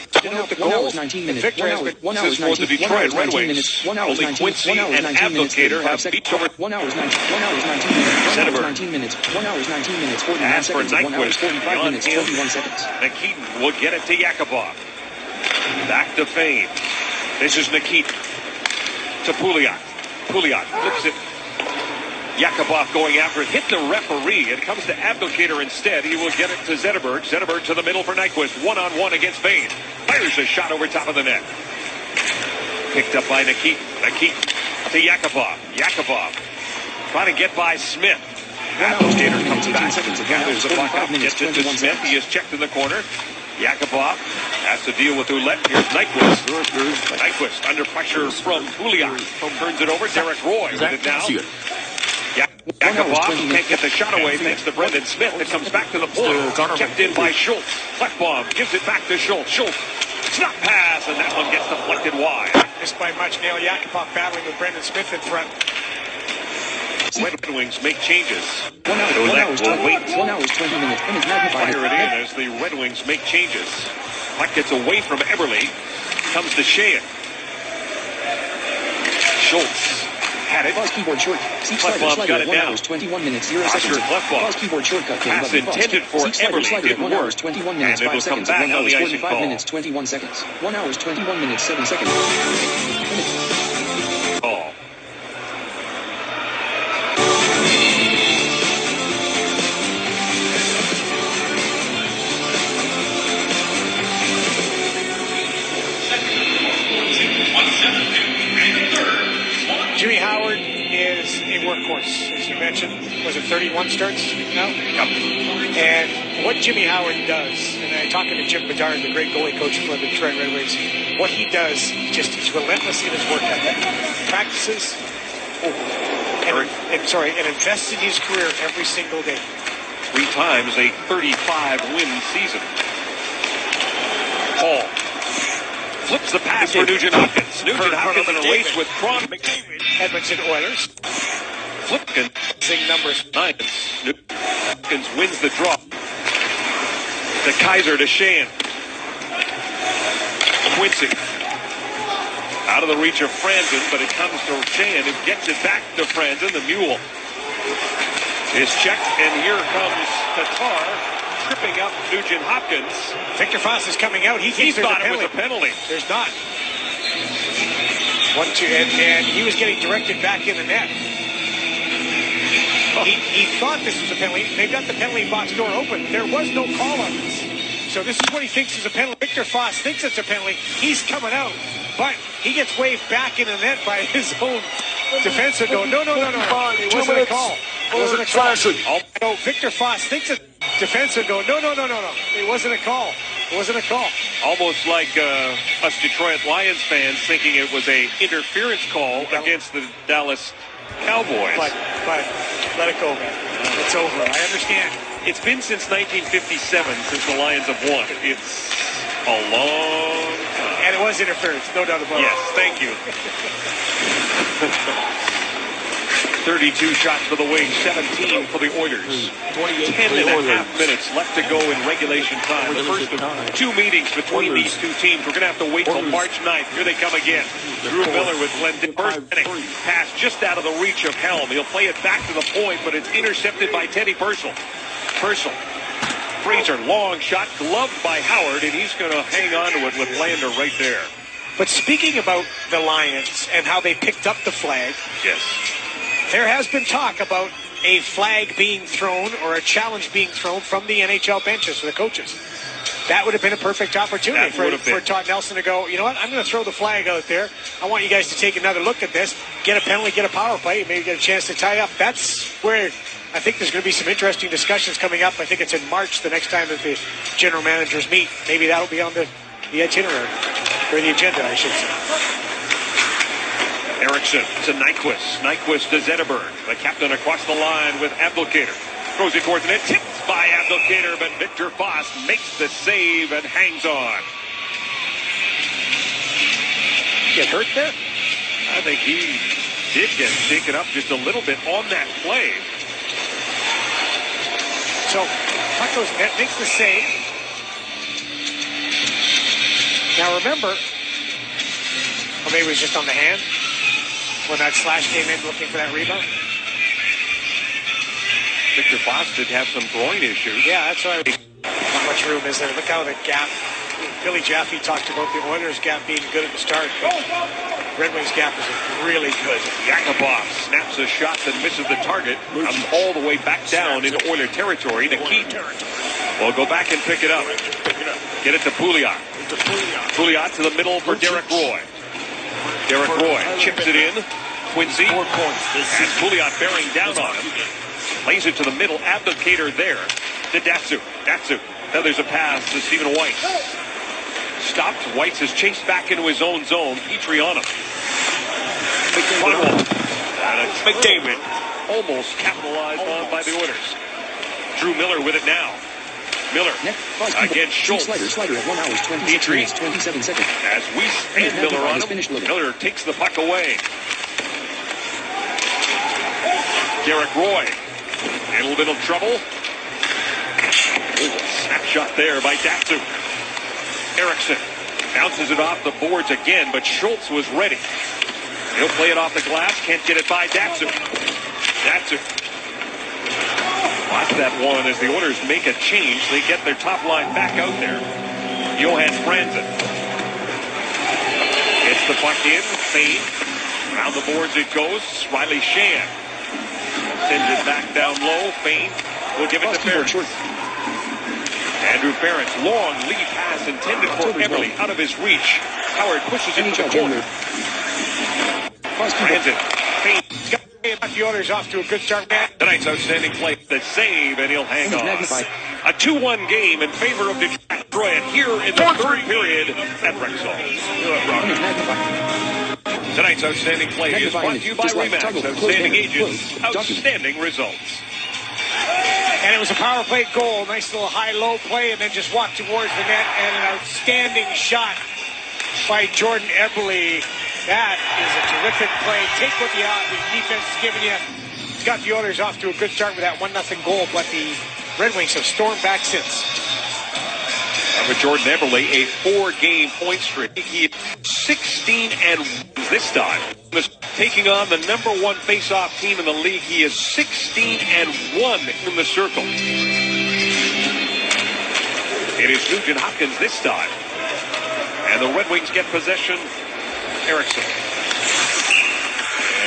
19 minutes. Victor has been for the Detroit Red Wings. Only Quincy and Abdelkader have beat over 1 hour, 19 minutes. 1 hour, 19 minutes. 41 seconds. 1 hour, 45 minutes. 41 seconds. Nikitin will get it to Yakupov. Back to Fane. This is Nikitin to Pouliot. Pouliot flips it. Yakupov going after it, hit the referee. It comes to Abdelkader instead. He will get it to Zetterberg. Zetterberg to the middle for Nyquist. One-on-one against Fane. Fires a shot over top of the net. Picked up by Nikitin. Nikitin to Yakupov. Yakupov trying to get by Smith. Abdelkader comes back. Gathers the puck up. Gets it to Smith. He is checked in the corner. Yakupov has to deal with Ouellette. Here's Nyquist. Nyquist under pressure from Pouliot. Turns it over. Derek Roy with it now. Yakupov can't get the shot away thanks to Brendan Smith. It comes back to the point. Checked in by Schultz. Klefbom gives it back to Schultz. Schultz. Snap pass, and that one gets deflected wide. Missed by much. Nail Yakupov battling with Brendan Smith in front. Red Wings make changes. 1 hour, 20 minutes. Fire it in as the Red Wings make changes. Puck gets away from Eberle. Comes to Sheehan. Schultz had it. Pause keyboard short. Klefbom's got it 1 down. hour, 21 minutes, 0 seconds. Klefbom. Pause keyboard shortcut. Pass intended for Eberle didn't 1 work. hour, 21 minutes, And it 5 will come seconds. back 1 on hour, the icing 45 call. minutes, 21 seconds. 1 hour, 21 minutes, 7 seconds. Call. Jimmy Howard is a workhorse, as you mentioned. Was it 31 starts now? Yep. And what Jimmy Howard does, and I'm talking to Jim Bedard, the great goalie coach for the Detroit Red Wings, what he does, he's relentless in his work ethic. Practices, and invests in his career every single day. 3 times a 35-win season. Hall flips the pass for Nugent Hopkins. Nugent Hopkins in a race with Cron McDavid. Edmonton Oilers. Flipkin. Sing numbers. Hopkins wins the draw. To Kaiser, to Shan. Quincy. Out of the reach of Franzen, but it comes to Shan, who gets it back to Franzen, the mule. Is checked, and here comes Tatar, tripping up Nugent Hopkins. Victor Foss is coming out. He thought it was a penalty. There's not. 1-2, and he was getting directed back in the net. He thought this was a penalty. They've got the penalty box door open. There was no call on this. So this is what he thinks is a penalty. Victor Foss thinks it's a penalty. He's coming out. But he gets waved back in the net by his own defenseman going, no. It wasn't a call. It wasn't a call. No, Victor Foss thinks it's defenseman going, no. It wasn't a call. It wasn't a call. Almost like us Detroit Lions fans thinking it was a interference call against the Dallas Cowboys. But let it go, man. It's over. I understand. It's been since 1957 since the Lions have won. It's a long time. And it was interference, no doubt about it. Yes, thank you. 32 shots for the Wings, 17 for the Oilers. 10 and a half minutes left to go in regulation time. The first of 2 meetings between these two teams. We're going to have to wait till March 9th. Here they come again. Drew Miller with Glenn. First inning. Pass just out of the reach of Helm. He'll play it back to the point, but it's intercepted by Teddy Purcell. Fraser, long shot, gloved by Howard, and he's going to hang on to it with Lander right there. But speaking about the Lions and how they picked up the flag, yes, there has been talk about a flag being thrown or a challenge being thrown from the NHL benches for the coaches. That would have been a perfect opportunity for Todd Nelson to go, you know what, I'm going to throw the flag out there. I want you guys to take another look at this, get a penalty, get a power play, maybe get a chance to tie up. That's where I think there's going to be some interesting discussions coming up. I think it's in March, the next time that the general managers meet. Maybe that'll be on the itinerary, or the agenda, I should say. Eriksson to Nyquist. Nyquist to Zetterberg. The captain across the line with Abdelkader. Throws it towards the net. Tipped by Abdelkader, but Victor Foss makes the save and hangs on. Get hurt there? I think he did get taken up just a little bit on that play. So, puck goes net, makes the save. Now remember, or maybe it was just on the hand when that slash came in looking for that rebound. Victor Foss did have some groin issues. Yeah, that's right. Not much room is there. Look how the gap. Billy Jaffe talked about the Oilers' gap being good at the start. Redwings' gap is really good. Yakupov snaps a shot that misses the target. Comes all the way back down into Oiler territory. The key. We'll go back and pick it up. Get it to Pouliot. Pouliot to the middle for Derek Roy. Derek Roy chips it in. Quincy. 4 points. And Pouliot bearing down on him. Lays it to the middle. Abdelkader there to Datsyuk. Now there's a pass to Stephen Weiss. Stopped. Weiss is chased back into his own zone. Petrie on him. McDavid almost capitalized on by the Oilers. Drew Miller with it now. Miller against Schultz. Slider at 1 hour, 20 minutes, 27 seconds. As Weiss and Miller on him. Miller takes the puck away. Derek Roy in a little bit of trouble. Snapshot there by Datsyuk. Eriksson bounces it off the boards again, but Schultz was ready. He'll play it off the glass, can't get it by Datsyuk. Watch that one as the Oilers make a change. They get their top line back out there. Johan Franzen gets the puck in. Fane. Around the boards it goes. Riley Shan sends it back down low. Fane will give it to Ferentz. Andrew Ferentz, long lead pass intended for Eberle, out of his reach. Howard pushes it to the corner. Franzen. Fane. The Oilers off to a good start. Tonight's outstanding play, the save, and he'll hang on. A 2-1 game in favor of Detroit here in the third period at Rexall. Tonight's outstanding play is brought to you by Remax. Outstanding agents, outstanding results. And it was a power play goal. Nice little high-low play, and then just walked towards the net, and an outstanding shot by Jordan Eberle. That is a terrific play. Take what the defense is giving you. It's got the Oilers off to a good start with that 1-0 goal, but the Red Wings have stormed back since. For Jordan Eberle, a 4-game point streak. He is 16-1 this time. Taking on the number 1 face-off team in the league, he is 16-1 in the circle. It is Nugent Hopkins this time. And the Red Wings get possession. Eriksson.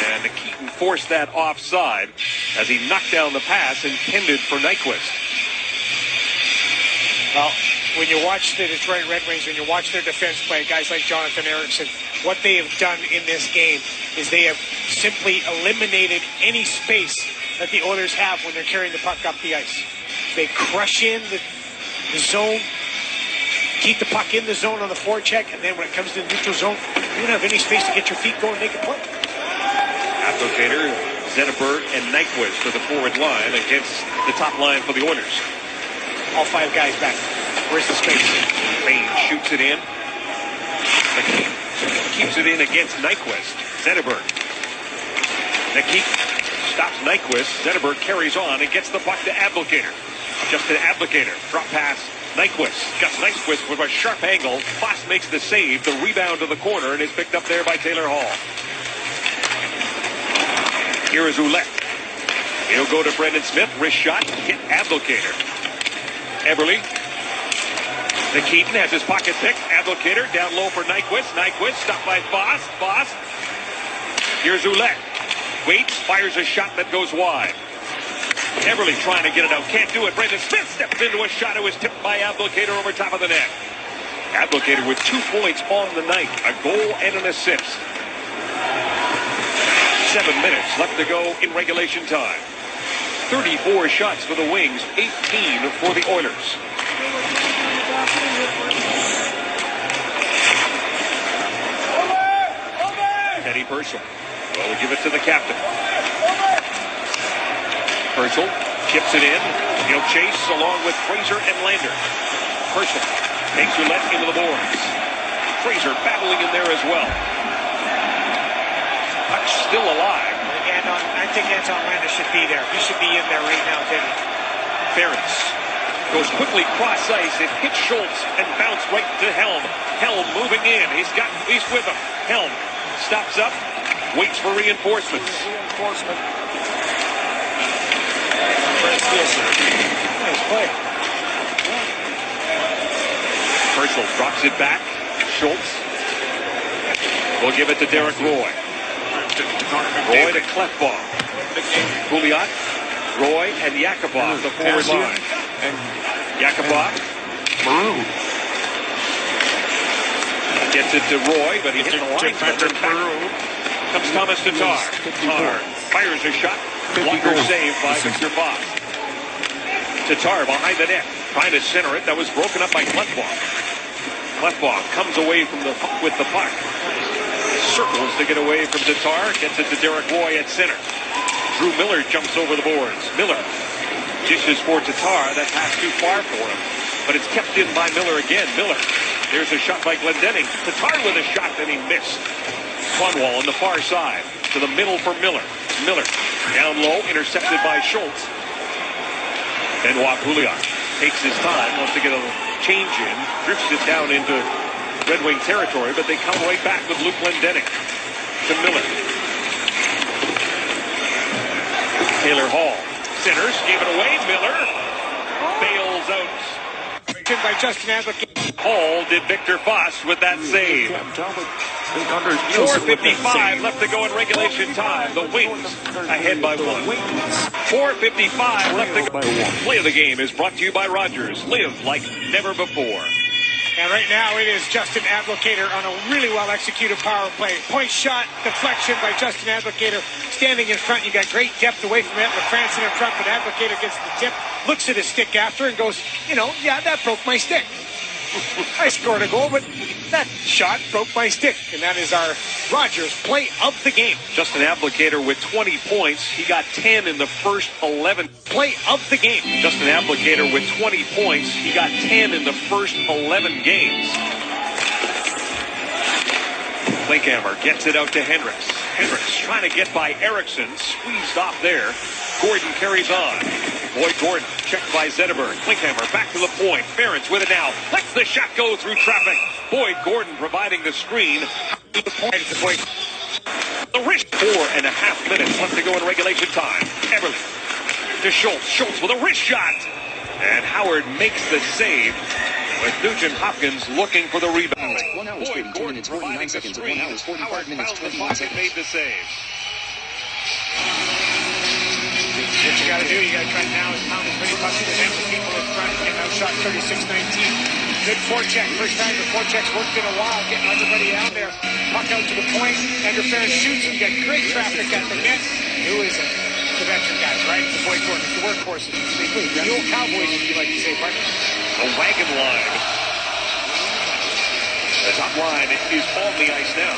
And Keaton forced that offside as he knocked down the pass intended for Nyquist. Well, when you watch the Detroit Red Wings, when you watch their defense play, guys like Jonathan Eriksson, what they have done in this game is they have simply eliminated any space that the Oilers have when they're carrying the puck up the ice. They crush in the zone, keep the puck in the zone on the forecheck, and then when it comes to the neutral zone, you don't have any space to get your feet going and make a play. Abdelkader, Zetterberg, and Nyquist for the forward line against the top line for the Oilers. All 5 guys back. Where's the space? Bain shoots it in. McKean keeps it in against Nyquist. Zetterberg. McKean stops Nyquist. Zetterberg carries on and gets the puck to Abdelkader. Just to Abdelkader. Drop pass. Nyquist. Just Nyquist with a sharp angle. Foss makes the save. The rebound to the corner and is picked up there by Taylor Hall. Here is Ouellette. He'll go to Brendan Smith. Wrist shot. Hit Abdelkader. Eberle. Keaton has his pocket pick. Abdelkader down low for Nyquist. Nyquist stopped by Foss. Foss. Here's Ouellette. Waits, fires a shot that goes wide. Eberle trying to get it out. Can't do it. Brendan Smith steps into a shot. It was tipped by Abdelkader over top of the net. Abdelkader with 2 points on the night. A goal and an assist. 7 minutes left to go in regulation time. 34 shots for the Wings, 18 for the Oilers. Teddy Purcell will give it to the captain. Purcell chips it in. He'll chase along with Fraser and Lander. Purcell takes Ouellette into the boards. Fraser battling in there as well. Puck still alive. I think Anton Lander should be there. He should be in there right now, Teddy. Ferentz goes quickly cross ice. It hits Schultz and bounced right to Helm. Helm moving in. He's with him. Helm stops up, waits for reinforcements. Nice play. Purcell drops it back. Schultz will give it to Derek Roy. Roy to Klefbom. Pouliot, Roy, and Yakupov, the forward line. Yakupov. Gets it to Roy, but he hit the line. Comes Thomas Tatar. Tatar fires a shot. Blocker saved by Victor Foss. Tatar behind the net, trying to center it. That was broken up by Klefbom. Klefbom comes away from with the puck. Circles to get away from Tatar. Gets it to Derek Roy at center. Drew Miller jumps over the boards. Miller dishes for Tatar. That pass too far for him. But it's kept in by Miller again. Miller. There's a shot by Glendening. Tatar with a shot that he missed. Funwall on the far side. To the middle for Miller. Miller down low. Intercepted by Schultz. Benoit Pouliot takes his time. Wants to get a change in. Drifts it down into Red Wing territory, but they come right back with Luke Glendening to Miller. Taylor Hall centers, gave it away. Miller bails out. By Justin Adler. Hall did Victor Foss with that save. 4:55 left to go in regulation time. The Wings ahead by 1. 4:55 left to go. Play of the game is brought to you by Rogers. Live like never before. And right now it is Justin Advocator on a really well-executed power play. Point shot, deflection by Justin Advocator. Standing in front, you got great depth away from it. LaFrance in front, but Advocator gets the tip, looks at his stick after and goes, yeah, that broke my stick. I scored a goal, but that shot broke my stick. And that is our Rogers play of the game. Justin Applicator with 20 points. He got 10 in the first 11. Play of the game. Justin Applicator with 20 points. He got 10 in the first 11 games. Klinkhammer gets it out to Hendricks. Hendricks trying to get by Eriksson. Squeezed off there. Gordon carries on. Boyd Gordon checked by Zetterberg. Klinkhammer back to the point. Ferentz with it now. Lets the shot go through traffic. Boyd Gordon providing the screen. The point at the point. The wrist. 4.5 minutes left to go in regulation time. Everly to Schultz. Schultz with a wrist shot. And Howard makes the save. With Nugent Hopkins looking for the rebound. 1 hour, 32 minutes, 49 seconds. 1 hour, 45 minutes, 21 seconds. Made the save. What you got to do, you got to try now is pound as many pucks as the people in front. Getting outshot 36-19. Good forecheck. First time the forecheck's worked in a while. Getting everybody out there. Puck out to the point. Andrew Ferris shoots and get great traffic at the net. Who is it? The veteran guys, right? The Boyd Gordon, the workhorses. The old Cowboys, as you like to say, Mark. The wagon line. The top line is on the ice now.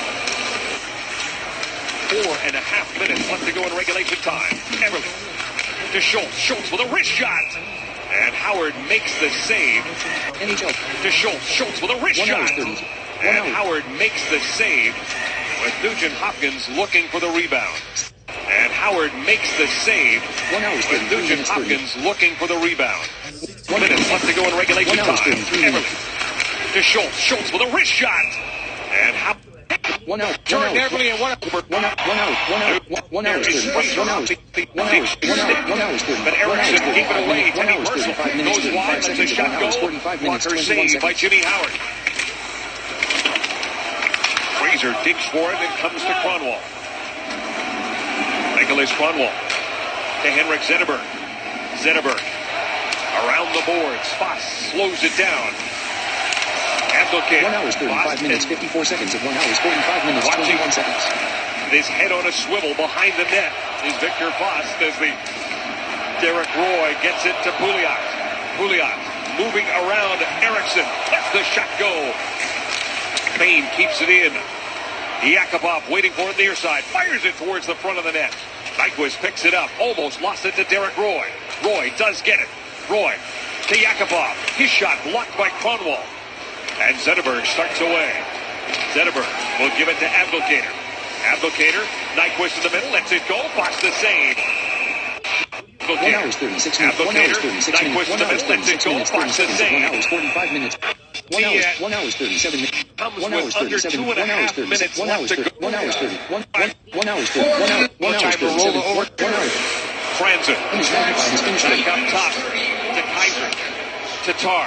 4.5 minutes left to go in regulation time. Everly to Schultz. Schultz with a wrist shot. And Howard makes the save. NHL. To Schultz. Schultz with a wrist shot. And Howard makes the save. With Nugent Hopkins looking for the rebound. And Howard makes the save. 1 hour, with Nugent Hopkins looking for the rebound. 1 minute left to go in regulation time. Everly to Schultz. Schultz with a wrist shot. And Howard. 1 hour. Jordan Everly and 1 hour. 1 hour. But Eriksson keep it away. Teddy Mercer goes wide. Lets the shot go. Walker saved by Jimmy Howard. Fraser digs for it and comes to Kronwall. Nicholas Kronwall to Henrik Zetterberg. Zetterberg around the boards. Foss slows it down. 1 hour, 35 minutes, 54 seconds. At 1 hour, 45 minutes, 21 seconds. His head on a swivel behind the net is Victor Foss as the Derek Roy gets it to Pouliot. Pouliot moving around Eriksson. Lets the shot go. Payne keeps it in. Yakupov waiting for it near side. Fires it towards the front of the net. Nyquist picks it up. Almost lost it to Derek Roy. Roy does get it. Roy to Yakupov. His shot blocked by Kronwall. And Zetterberg starts away. Zetterberg will give it to Abdelkader. Abdelkader, Nyquist in the middle, lets it go. Fox the save. 1 hour, 36 minutes. 1 hour, 36 minutes. 1 hour, 36 minutes, 30 seconds. 1 hour, 45 minutes. 1 hour, 37 minutes. 1 hour, 37 minutes. 1 hour, 36. 1 hour, 30. 1 hour, 30. 1 hour, 30. 1 hour, 37. 1 hour. Franzen. Back up top to Kaiser. Tatar.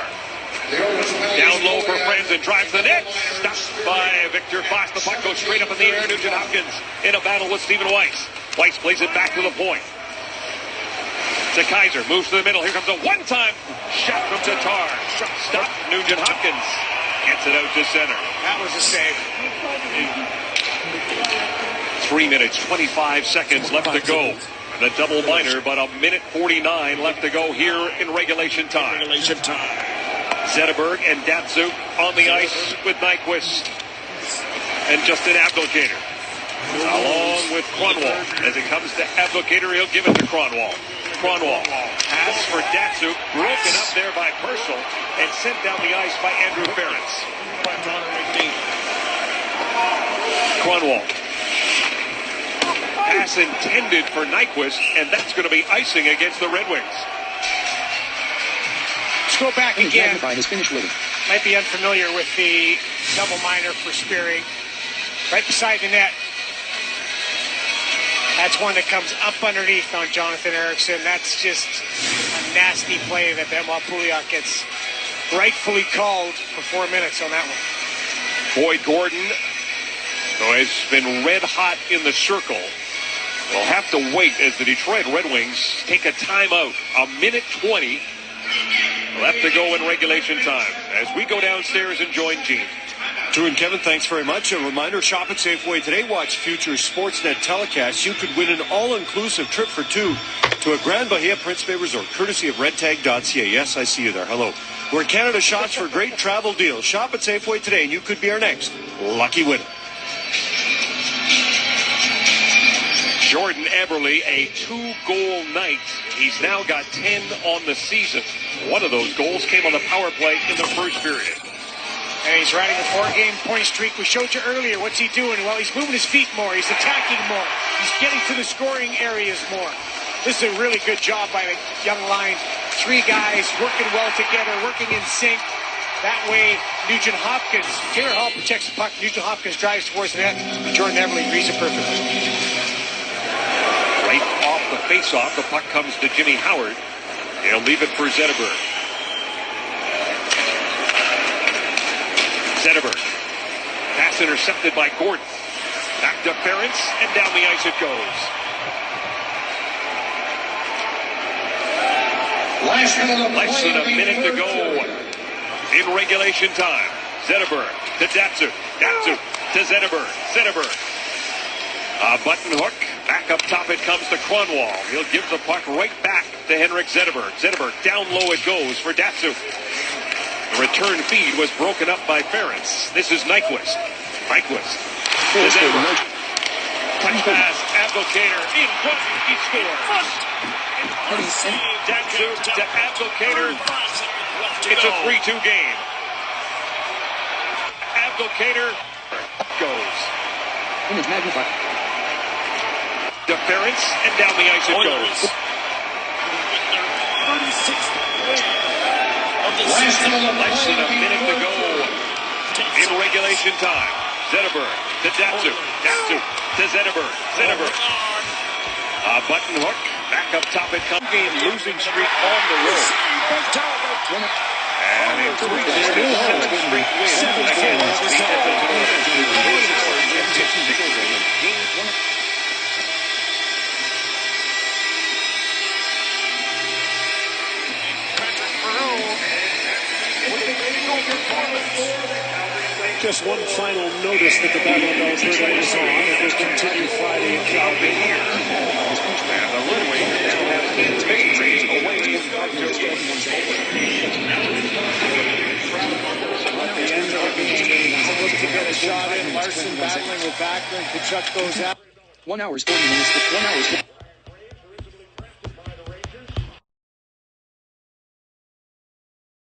Down low for Franzen. Drives the net. Stopped by Victor Foss. The puck goes straight up in the air. Nugent Hopkins in a battle with Stephen Weiss. Weiss plays it back to the point. To Kaiser. Moves to the middle. Here comes a one-time shot from Tatar. Shot stopped. Nugent Hopkins gets it out to center. That was a save. 3 minutes, 25 seconds left to go. The double minor, but a minute 49 left to go here in regulation time. Zetterberg and Datsuk on the ice with Nyquist and Justin Abdelkader. Along with Kronwall. As it comes to Abdelkader, he'll give it to Kronwall. Kronwall pass for Datsuk, broken up there by Purcell and sent down the ice by Andrew Ferentz. Kronwall. Pass intended for Nyquist, and that's going to be icing against the Redwings. Let's go back again. Might be unfamiliar with the double minor for Spearing. Right beside the net. That's one that comes up underneath on Jonathan Eriksson. That's just a nasty play that Benoit Pouliot gets rightfully called for 4 minutes on that one. Boyd Gordon, who has been red hot in the circle, will have to wait as the Detroit Red Wings take a timeout. A minute 20 left to go in regulation time as we go downstairs and join Gene. Drew and Kevin, thanks very much. A reminder, shop at Safeway today. Watch future Sportsnet telecasts. You could win an all-inclusive trip for two to a Grand Bahia Prince Bay resort, courtesy of redtag.ca. Yes, I see you there. Hello. We're Canada Shots for great travel deals. Shop at Safeway today and you could be our next lucky winner. Jordan Eberle, a 2-goal night. He's now got 10 on the season. One of those goals came on the power play in the first period. And he's riding a 4-game point streak. We showed you earlier. What's he doing? Well, he's moving his feet more. He's attacking more. He's getting to the scoring areas more. This is a really good job by the young line. 3 guys working well together, working in sync. That way, Nugent Hopkins, Taylor Hall protects the puck. Nugent Hopkins drives towards the net. Jordan Eberle reads it perfectly. Right off the face-off, the puck comes to Jimmy Howard. He'll leave it for Zetterberg. Zetterberg. Pass intercepted by Gordon. Back to Ferentz, and down the ice it goes. Less than a minute to go in regulation time. Zetterberg to Datsuk. Datsuk to Zetterberg. Zetterberg. A button hook. Back up top it comes to Kronwall. He'll give the puck right back to Henrik Zetterberg. Zetterberg down low it goes for Datsuk. The return feed was broken up by Ferentz. This is Nyquist. Nyquist to Zetterberg. Touch pass. Abdelkader in front. He scores. Datsuk to Abdelkader. It's a 3-2 game. Abdelkader goes. Image magnified. Ferentz, and down the ice it goes. Less than a minute to go in regulation time. Zetterberg to Datsuk. Datsuk to Zetterberg. Zetterberg. A button hook. Back up top it comes. Game losing streak on the road. And it's a 7th straight win against the Edmonton Oilers. Just one final notice that the Battle of Alberta is on. It will continue Friday in Calgary. And the Redwings have been victories away from At the end of the game, look to get a shot in. Larson battling with Backlund. Kachuk goes out. 1 hour, 40 minutes. 1 hour.